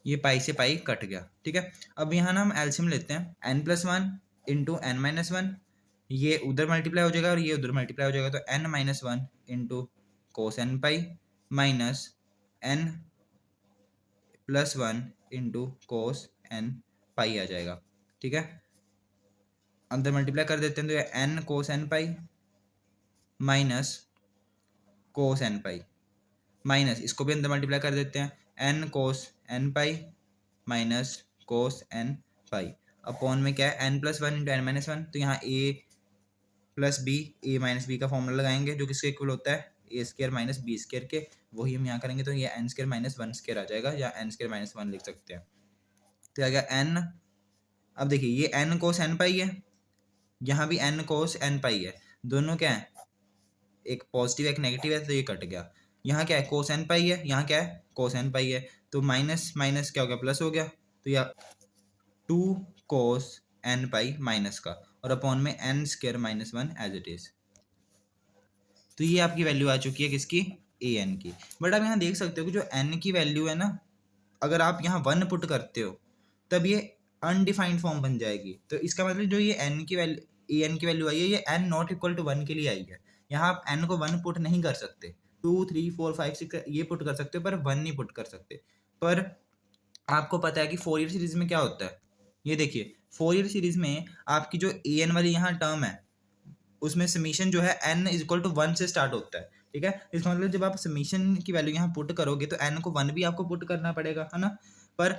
ये पाई से पाई कट गया। ठीक है, अब यहाँ ना हम एलसीएम लेते हैं, n plus one into n minus one, ये उधर मल्टीप्लाई हो जाएगा और ये उधर मल्टीप्लाई हो जाएगा, तो N minus one into cos N pi minus N plus one into cos N pi आ जाएगा। ठीक है, अंदर मल्टीप्लाई कर देते हैं, तो ये n cos N pi minus cos N pi minus, इसको भी अंदर मल्टीप्लाई कर देते हैं, n cos N pi minus cos N pi upon में क्या है, n plus one into n minus one, तो यहाँ a plus B, a minus b का फॉर्मूला लगाएंगे जो किसके इक्वल होता है, a square minus b square के, वही हम यहाँ करेंगे, तो ये n square minus one square आ जाएगा, या एन स्केयर माइनस वन लिख सकते हैं। तो आ गया एन, अब देखिए ये एन कोस एन पाई है, यहाँ भी एन कोस एन पाई है, दोनों क्या है, एक पॉजिटिव एक नेगेटिव है, तो ये कट गया। यहाँ क्या है, कोस एन पाई है, यहाँ क्या है, कोस एन पाई है, तो माइनस माइनस क्या हो गया, प्लस हो गया, तो यह two cos N pi minus का, और अपॉन में n square minus one as it is. तो ये आपकी वैल्यू आ चुकी है किसकी, ए एन की। बट आप यहाँ देख सकते हो कि जो एन की वैल्यू है ना, अगर आप यहाँ वन पुट करते हो तब ये अनडिफाइंड फॉर्म बन जाएगी। तो इसका मतलब जो ये एन की वैल्यू, ए एन की वैल्यू आई है, ये n not equal to one के लिए आई है। यहाँ आप एन को वन पुट नहीं कर सकते, 2 3 4 5 6 ये पुट कर सकते हो, पर वन नहीं पुट कर सकते। पर आपको पता है कि फोरियर सीरीज में क्या होता है, ये देखिए, फोरियर सीरीज में आपकी जो ए एन वाली यहाँ टर्म है, उसमें समीशन जो है n is equal to one से स्टार्ट होता है। ठीक है, इसका मतलब जब आप समीशन की वैल्यू यहाँ पुट करोगे तो n को वन भी आपको पुट करना पड़ेगा, है ना। पर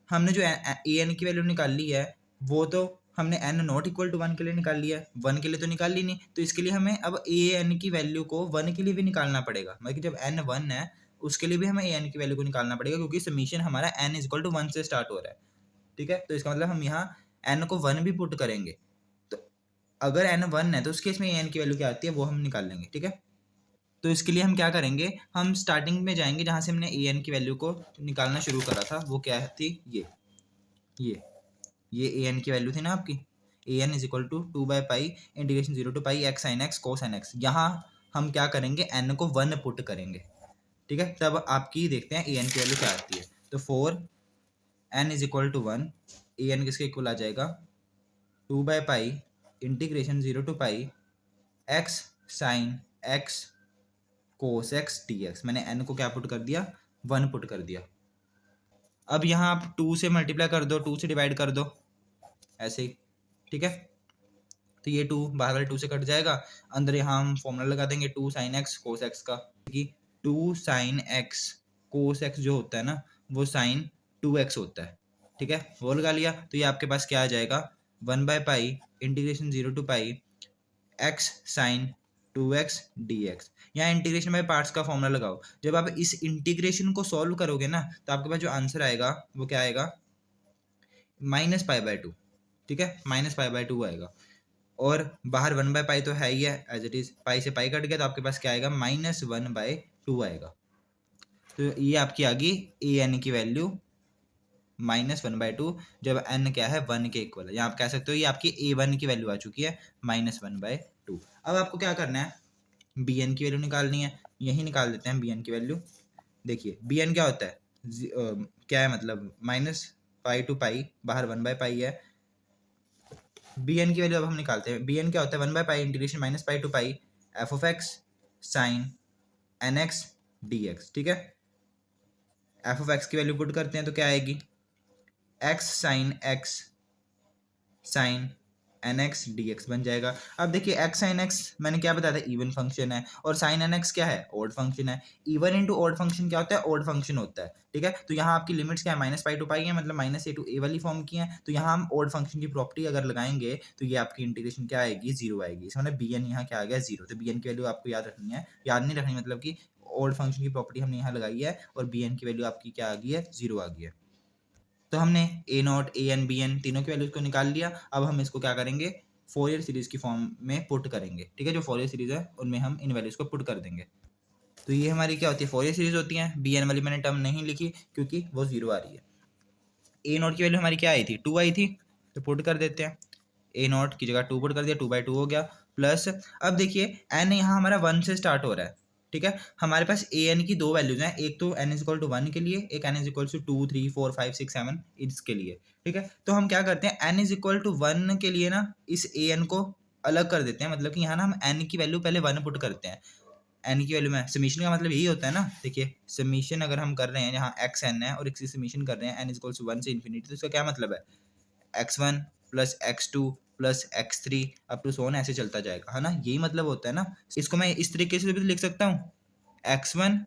हमने जो ए एन की वैल्यू निकाल ली है, वो तो हमने n not equal to one के लिए निकाल लिया है, वन के लिए तो निकाल ली नहीं, तो इसके लिए हमें अब ए एन की वैल्यू को वन के लिए भी निकालना पड़ेगा। मतलब जब n वन है उसके लिए भी हमें ए एन की वैल्यू को निकालना पड़ेगा, क्योंकि समीशन हमारा n is equal to one से स्टार्ट हो रहा है। ठीक है, तो इसका मतलब हम यहाँ n को वन भी पुट करेंगे, अगर n वन है तो उस केस में n की वैल्यू क्या आती है वो हम निकाल लेंगे। ठीक है, तो इसके लिए हम क्या करेंगे, हम स्टार्टिंग में जाएंगे जहाँ से हमने an की वैल्यू को निकालना शुरू करा था, वो क्या थी, ये an की वैल्यू थी ना आपकी, an is equal to two by pi integration zero to pi x sine x cos N x. यहाँ हम क्या करेंगे, n को वन पुट करेंगे। ठीक है, तब आपकी देखते हैं an की वैल्यू क्या आती है। तो for n is equal to one, an किसके इक्वल आ जाएगा, two by pi integration zero to pi x sine x cos x D x. मैंने n को क्या पुट कर दिया, वन पुट कर दिया। अब यहाँ आप 2 से मल्टीप्लाई कर दो, 2 से डिवाइड कर दो, ऐसे ही। ठीक है, तो ये 2 बाहर वाले 2 से कट जाएगा, अंदर यहाँ हम फॉर्मूला लगा देंगे 2 साइन एक्स कोस एक्स का, कि 2 साइन एक्स कोस एक्स जो होता है ना, वो साइन 2x होता है। ठीक है, वो लगा लिया, तो ये आपके पास क्या आ जाएगा, one by pi integration zero to pi x sine 2x dx। यहाँ इंटीग्रेशन बाय पार्ट्स का फॉर्मूला लगाओ, जब आप इस इंटीग्रेशन को सॉल्व करोगे ना, तो आपके पास जो आंसर आएगा वो क्या आएगा, माइनस पाई बाय टू। ठीक है, माइनस पाई बाय टू आएगा, और बाहर वन बाय पाई तो है ही है एज इट इज, पाई से पाई कट गया, तो आपके पास क्या आएगा, माइनस वन बाय टू आएगा। तो ये आपकी आ गई ए एन की value minus one by two, जब n क्या है, वन के इक्वल है। यहाँ आप कह सकते हो ये आपकी ए वन की वैल्यू आ चुकी है, माइनस वन बाय टू। अब आपको क्या करना है, बी एन की वैल्यू निकालनी है। यही निकाल देते हैं बी एन की वैल्यू। देखिए बी एन क्या होता है, क्या है मतलब माइनस पाई टू पाई, बाहर 1/पाई है। बी एन की वैल्यू अब हम निकालते हैं। बी एन क्या होता है, 1/पाई integration minus pi to pi F of X sine N x D x. ठीक है, एफ ऑफ एक्स की वैल्यू पुट करते हैं तो क्या आएगी, X sine N x D X बन जाएगा। अब देखिए एक्स साइन एक्स मैंने क्या बताया था, इवन फंक्शन है, और साइन एन एक्स क्या है, ऑड फंक्शन है। इवन इंटू ऑड फंक्शन क्या होता है, ऑड फंक्शन होता है। ठीक है, तो यहाँ आपकी लिमिट्स क्या है, माइनस पाई टू पाई है, मतलब माइनस ए टू ए वाली फॉर्म की है। तो यहाँ हम ऑड फंक्शन की प्रॉपर्टी अगर लगाएंगे तो ये आपकी इंटीग्रेशन क्या आएगी, जीरो आएगी। इसमें मतलब बी एन यहाँ क्या आ गया, जीरो। तो बी एन की वैल्यू आपको याद रखनी है, याद नहीं रखनी मतलब कि ऑड फंक्शन की प्रॉपर्टी हमने यहाँ लगाई है और बी एन की वैल्यू आपकी क्या आ गई है, जीरो आ गई है। तो हमने A not A N B N तीनों की वैल्यूज को निकाल लिया। अब हम इसको क्या करेंगे, फोरियर सीरीज की फॉर्म में पुट करेंगे। ठीक है, जो फोरियर सीरीज है उनमें हम इन वैल्यूज को पुट कर देंगे। तो ये हमारी क्या होती है, फोरियर सीरीज होती है। बी एन वाली मैंने टर्म नहीं लिखी क्योंकि वो जीरो आ रही है। ए नॉट की वैल्यू हमारी क्या आई थी, टू आई थी, तो पुट कर देते हैं। ए नॉट की जगह टू पुट कर दिया, 2/2 हो गया। प्लस अब देखिए एन यहाँ हमारा 1 से स्टार्ट हो रहा है। ठीक है, हमारे पास ए एन की दो वैल्यूज हैं, एक तो एन इज इक्वल टू 1 के लिए, एक एन इज इक्वल टू 2 3 4 5 6 7 इसके लिए। ठीक है, तो हम क्या करते हैं, एन इज इक्वल टू 1 के लिए ना इस ए एन को अलग कर देते हैं। मतलब कि यहाँ ना हम एन की वैल्यू पहले 1 पुट करते हैं। एन की वैल्यू में समीशन का मतलब यही होता है ना। देखिए समीशन अगर हम कर रहे हैं, यहाँ एक्स एन है और इसकी समीशन कर रहे हैं एन इज इक्वल टू 1 से इन्फिनिटी, तो इसका क्या मतलब है, x1 plus x2 plus x3 up to so on ऐसे चलता जाएगा, है ना, यही मतलब होता है ना। इसको मैं इस तरीके से भी लिख सकता हूँ, x1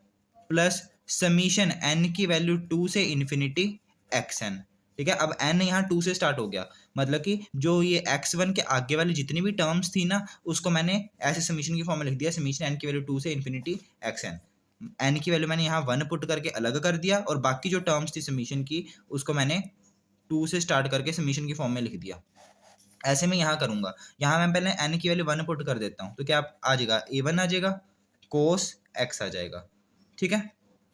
प्लस समीशन n की वैल्यू 2 से इन्फिनिटी xn। ठीक है, अब n यहाँ 2 से स्टार्ट हो गया, मतलब कि जो ये x1 के आगे वाली जितनी भी टर्म्स थी ना उसको मैंने ऐसे समीशन की फॉर्म में लिख दिया, समीशन n की वैल्यू 2 से इन्फिनिटी xn। n की वैल्यू मैंने यहाँ 1 पुट करके अलग कर दिया और बाकी जो टर्म्स थी समीशन की उसको मैंने 2 से स्टार्ट करके समीशन की फॉर्म में लिख दिया। ऐसे मैं यहाँ करूँगा, यहाँ मैं पहले n की वैल्यू 1 पुट कर देता हूँ, तो क्या आ जाएगा, a1 आ जाएगा, कोस x आ जाएगा। ठीक है,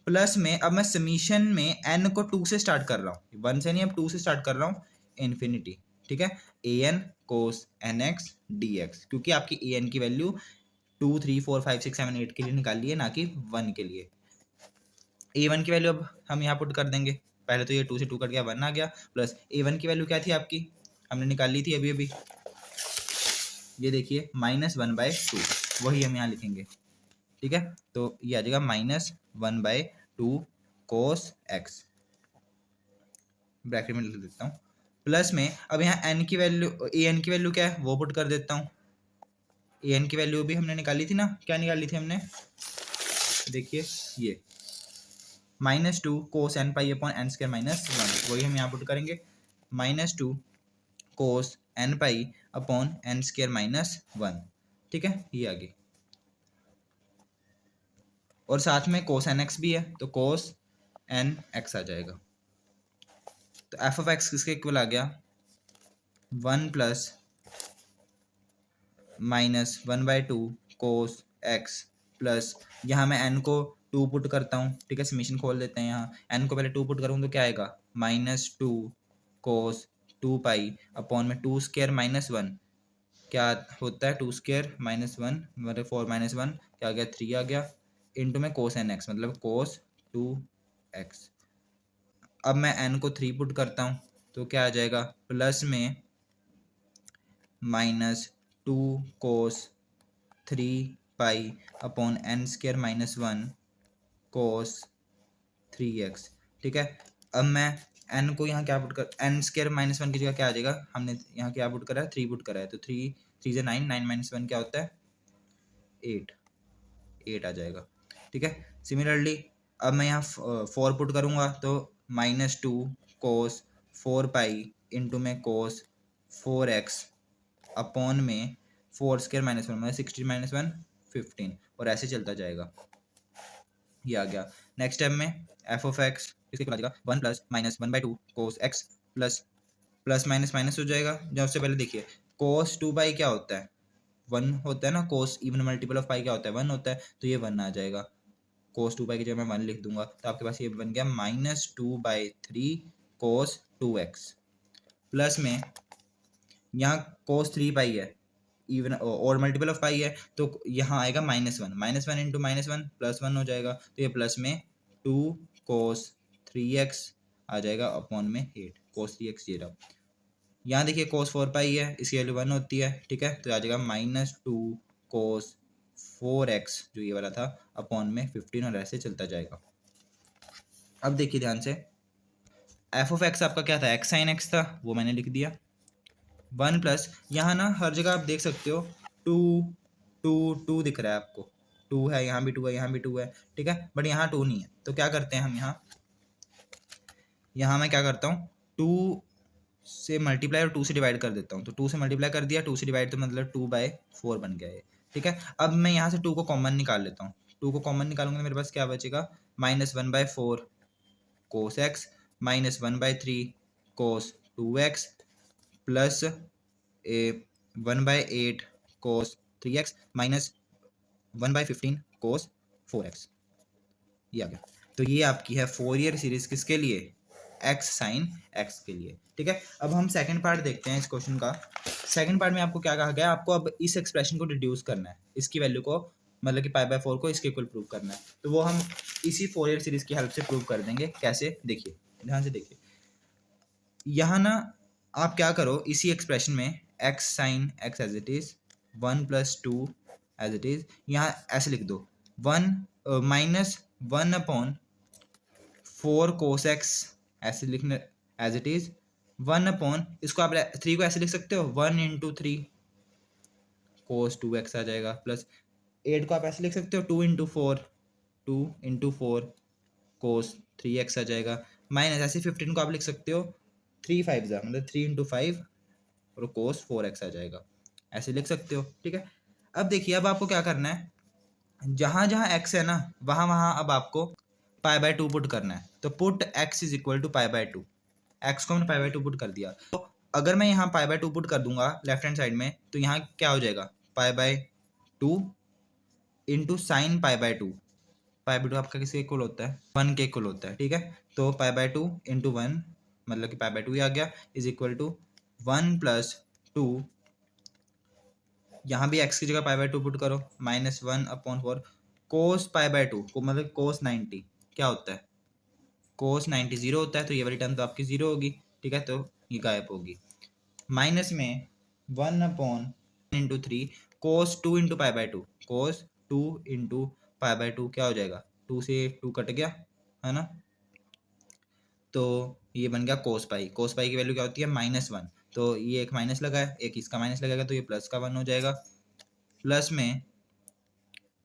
प्लस में अब मैं समीशन में n को 2 से स्टार्ट कर रहा हूँ, 1 से नहीं अब 2 से स्टार्ट कर रहा हूँ, इन्फिनिटी। ठीक है, an कोस nx dx, क्योंकि आपकी an की वैल्यू 2 3 4 5 6 7 8 के लिए निकाल ली है, ना कि 1 के लिए। a1 की वैल्यू अब हम यहाँ पुट कर देंगे, पहले तो ये 2 से 2 कट गया, 1 आ गया, प्लस a1 की वैल्यू क्या थी आपकी, हमने निकाल ली थी अभी अभी, ये देखिए -1/2, वही हम यहाँ लिखेंगे। ठीक है, तो ये आ जाएगा -1/2 कोस एक्स, ब्रैकेट में लिख देता हूँ। प्लस में अब यहाँ n की वैल्यू, ए एन की वैल्यू क्या है वो पुट कर देता हूँ। ए एन की वैल्यू भी हमने निकाली थी ना, क्या निकाली थी हमने, देखिए ये -2 कोस n pi upon n square -1, वही हम यहाँ पुट करेंगे, -2 कोस n pi upon n square -1। ठीक है, ये आ गई, और साथ में कोस एन एक्स भी है तो कोस एन एक्स आ जाएगा। तो एफ ऑफ एक्स किसके इक्वल आ गया, 1 प्लस -1/2 कोस एक्स प्लस, यहाँ मैं n को 2 पुट करता हूँ। ठीक है, समीशन खोल देते हैं, यहाँ n को पहले 2 पुट करूँ तो क्या आएगा, -2 कोस 2 पाई अपॉन में 2 स्क्वायर -1, क्या होता है 2 स्क्वायर -1 मतलब 4 -1 क्या आ गया, 3 आ गया, इंटू में कोस एन एक्स मतलब कोस 2x। अब मैं n को 3 पुट करता हूँ तो क्या आ जाएगा, प्लस में -2 कोस 3 पाई अपॉन n स्क्वायर -1 कोस 3x। ठीक है, अब मैं n को यहाँ क्या पुट कर, n स्क्वायर -1 की जगह क्या आ जाएगा, हमने यहाँ क्या पुट करा है, 3 पुट करा है, तो 3 3 से 9, 9 - 1 क्या होता है, 8 आ जाएगा। ठीक है, सिमिलरली अब मैं यहाँ 4 पुट करूँगा तो -2 कोस 4 पाई इंटू में कोस 4x अपॉन में 4 स्क्वायर -1 मतलब 16 -1 15, और ऐसे चलता जाएगा, ये आ गया। नेक्स्ट स्टेप में एफ ऑफ एक्स इसके आ जाएगा 1 plus -1/2 cos x plus plus minus minus हो जाएगा। जब उससे पहले देखिए कोस 2 पाई क्या होता है, 1 होता है ना, कोस इवन मल्टीपल ऑफ पाई क्या होता है, 1 होता है, तो ये 1 आ जाएगा। कोस 2 पाई की जगह मैं 1 लिख दूंगा, तो आपके पास ये बन गया -2/3 कोस 2x, प्लस में यहाँ कोस 3 पाई है, इवन और मल्टीपल ऑफ पाई है, तो यहाँ आएगा -1, -1 इंटू -1 +1 हो जाएगा, तो ये प्लस में 2 cos 3x आ जाएगा अपॉन में 8 cos 3x ये रहा। यहाँ देखिए cos 4 पाई है, इसकी वैल्यू 1 होती है, ठीक है, तो आ जाएगा -2 cos 4x जो ये वाला था अपॉन में 15 और ऐसे चलता जाएगा। अब देखिए ध्यान से, एफ ऑफ एक्स आपका क्या था, एक्स साइन एक्स था, वो मैंने लिख दिया। 1 प्लस यहाँ ना हर जगह आप देख सकते हो 2 2 2 दिख रहा है आपको, 2 है, यहाँ भी 2 है, यहाँ भी 2 है, ठीक है, बट यहाँ 2 नहीं है। तो क्या करते हैं हम यहाँ मैं क्या करता हूँ, 2 से मल्टीप्लाई और 2 से डिवाइड कर देता हूँ। तो 2 से मल्टीप्लाई कर दिया, 2 से डिवाइड, तो मतलब 2/4 बन गया ये, ठीक है। अब मैं यहाँ से 2 को कॉमन निकाल लेता हूँ। 2 को कॉमन निकालूंगा तो मेरे पास क्या बचेगा, -1/4 cos x -1/3 cos 2x plus 1/8 cos 3x minus 1/15 cos 4x, ये आ गया। तो ये आपकी है फोरियर सीरीज किसके लिए, x साइन x के लिए, ठीक है। अब हम सेकंड पार्ट देखते हैं इस क्वेश्चन का। सेकंड पार्ट में आपको क्या कहा गया, आपको अब इस एक्सप्रेशन को रिड्यूस करना है, इसकी वैल्यू को मतलब कि π/4 को इसके इक्वल प्रूव करना है। तो वो हम इसी फोरियर सीरीज की हेल्प से प्रूव कर देंगे। कैसे, देखिए ध्यान से देखिए, यहाँ ना आप क्या करो, इसी एक्सप्रेशन में x sine x as it is 1 + 2 as it is, यहाँ ऐसे लिख दो 1 -1/4 cos x ऐसे लिखना एज इट इज 1 इसको आप 3 को ऐसे लिख सकते हो 1 × 3 cos 2x आ जाएगा, प्लस 8 को आप ऐसे लिख सकते हो 2 × 4 cos 3x आ जाएगा, माइनस ऐसे 15 को आप लिख सकते हो 3 5 मतलब 3 × 5 और cos 4x आ जाएगा, ऐसे लिख सकते हो, ठीक है। अब देखिए, अब आपको क्या करना है, जहाँ जहाँ x है ना वहाँ वहाँ अब आपको π/2 पुट करना है। तो put x is equal to π/2, x को मैंने π/2 पुट कर दिया। तो अगर मैं यहाँ π/2 पुट कर दूंगा लेफ्ट हैंड साइड में, तो यहाँ क्या हो जाएगा, π/2 इंटू साइन π/2, π/2 आपका किसके इक्वल होता है, 1 के इक्वल होता है, ठीक है। तो π/2 इंटू 1 मतलब कि π/2 ही आ गया, इज इक्वल टू 1 + 2, यहाँ भी x की जगह π/2 पुट करो, -1/4 cos π/2 को मतलब cos 90 क्या होता है, cos 90 0 होता है, तो ये वाली टर्म तो आपकी 0 होगी, ठीक है, तो ये गायब होगी। माइनस में 1/3 cos 2 × π/2, cos 2 × π/2 क्या हो जाएगा, 2 से 2 कट गया है ना, तो ये बन गया cos π की वैल्यू क्या होती है, -1, तो ये एक माइनस लगा है, एक इसका माइनस लगेगा, तो ये प्लस का 1 हो जाएगा, प्लस में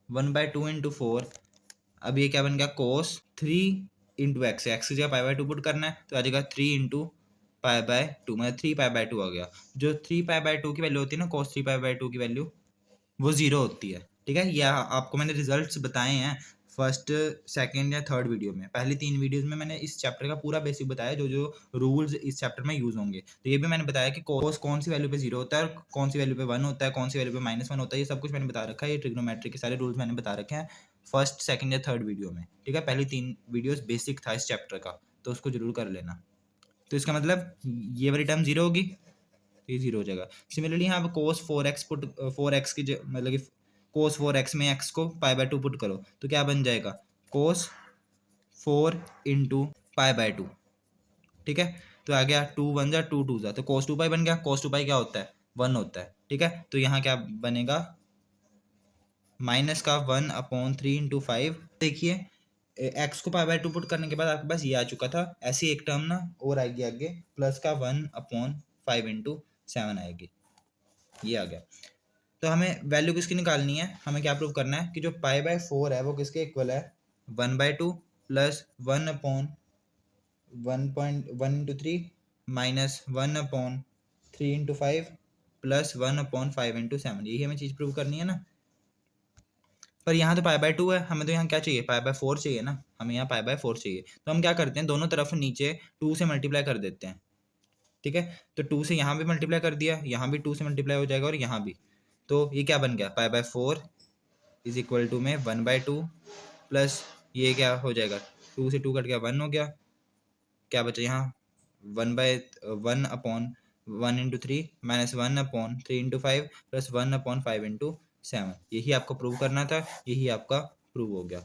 1/2 × 4, अब ये क्या बन गया cos 3 × x की जगह π/2 पुट करना है, तो आ जाएगा 3 × π/2 मतलब 3 π/2 आ गया। जो 3 π/2 की वैल्यू होती है ना, cos 3 π/2 की वैल्यू वो 0 होती है, ठीक है। यह आपको मैंने रिजल्ट्स बताए हैं फर्स्ट सेकंड या थर्ड वीडियो में, पहली 3 वीडियोस में मैंने इस चैप्टर का पूरा बेसिक बताया, जो जो रूल्स इस चैप्टर में यूज होंगे। तो ये भी मैंने बताया कि cos कौन सी वैल्यू पे 0 होता है और कौन सी वैल्यू पे 1 होता है, कौन सी वैल्यू पे -1 होता है, ये सब कुछ मैंने बता रखा है। ये ट्रिग्नोमेट्री के सारे रूल्स मैंने बता रखे हैं फर्स्ट सेकंड या थर्ड वीडियो में, ठीक है। पहली 3 वीडियोस बेसिक था इस चैप्टर का, तो उसको जरूर कर लेना। तो इसका मतलब ये वाली टर्म 0 होगी, ये 0 हो जाएगा। सिमिलरली यहाँ पे cos 4x पुट 4x की मतलब कि cos 4x में x को π/2 पुट करो, तो क्या बन जाएगा, cos 4 × π/2, ठीक है। तो आ गया 2 1 जा 2 2 जा, तो cos 2π बन गया। cos 2π क्या होता है, 1 होता है, ठीक है। तो यहाँ क्या बनेगा, माइनस का 1/3 × 5। देखिए x को π/2 पुट करने के बाद आपके पास ये आ चुका था, ऐसी एक टर्म ना और आएगी आगे, प्लस का 1/5 × 7 आएगी, ये आ गया। तो हमें वैल्यू किसकी निकालनी है, हमें क्या प्रूव करना है कि जो π/4 है वो किसके इक्वल है, 1/2 प्लस 1/1 × 3 माइनस 1/3 × 5 प्लस 1/5 × 7, यही हमें चीज़ प्रूव करनी है ना। पर यहाँ तो π/2 है, हमें तो यहाँ क्या चाहिए, π/4 चाहिए ना, हमें यहाँ π/4 चाहिए। तो हम क्या करते हैं, दोनों तरफ नीचे 2 से मल्टीप्लाई कर देते हैं, ठीक है। तो 2 से यहाँ भी मल्टीप्लाई कर दिया, यहाँ भी 2 से मल्टीप्लाई हो जाएगा और यहाँ भी, तो ये क्या बन गया, π/4 इज इक्वल टू में 1/2 प्लस ये क्या हो जाएगा, 2 से 2 कट गया 1 हो गया, क्या बचा यहाँ 1/1/5 1/3 माइनस 1/3 × 5 प्लस 1/5 × 7। यही आपको प्रूव करना था, यही आपका प्रूव हो गया।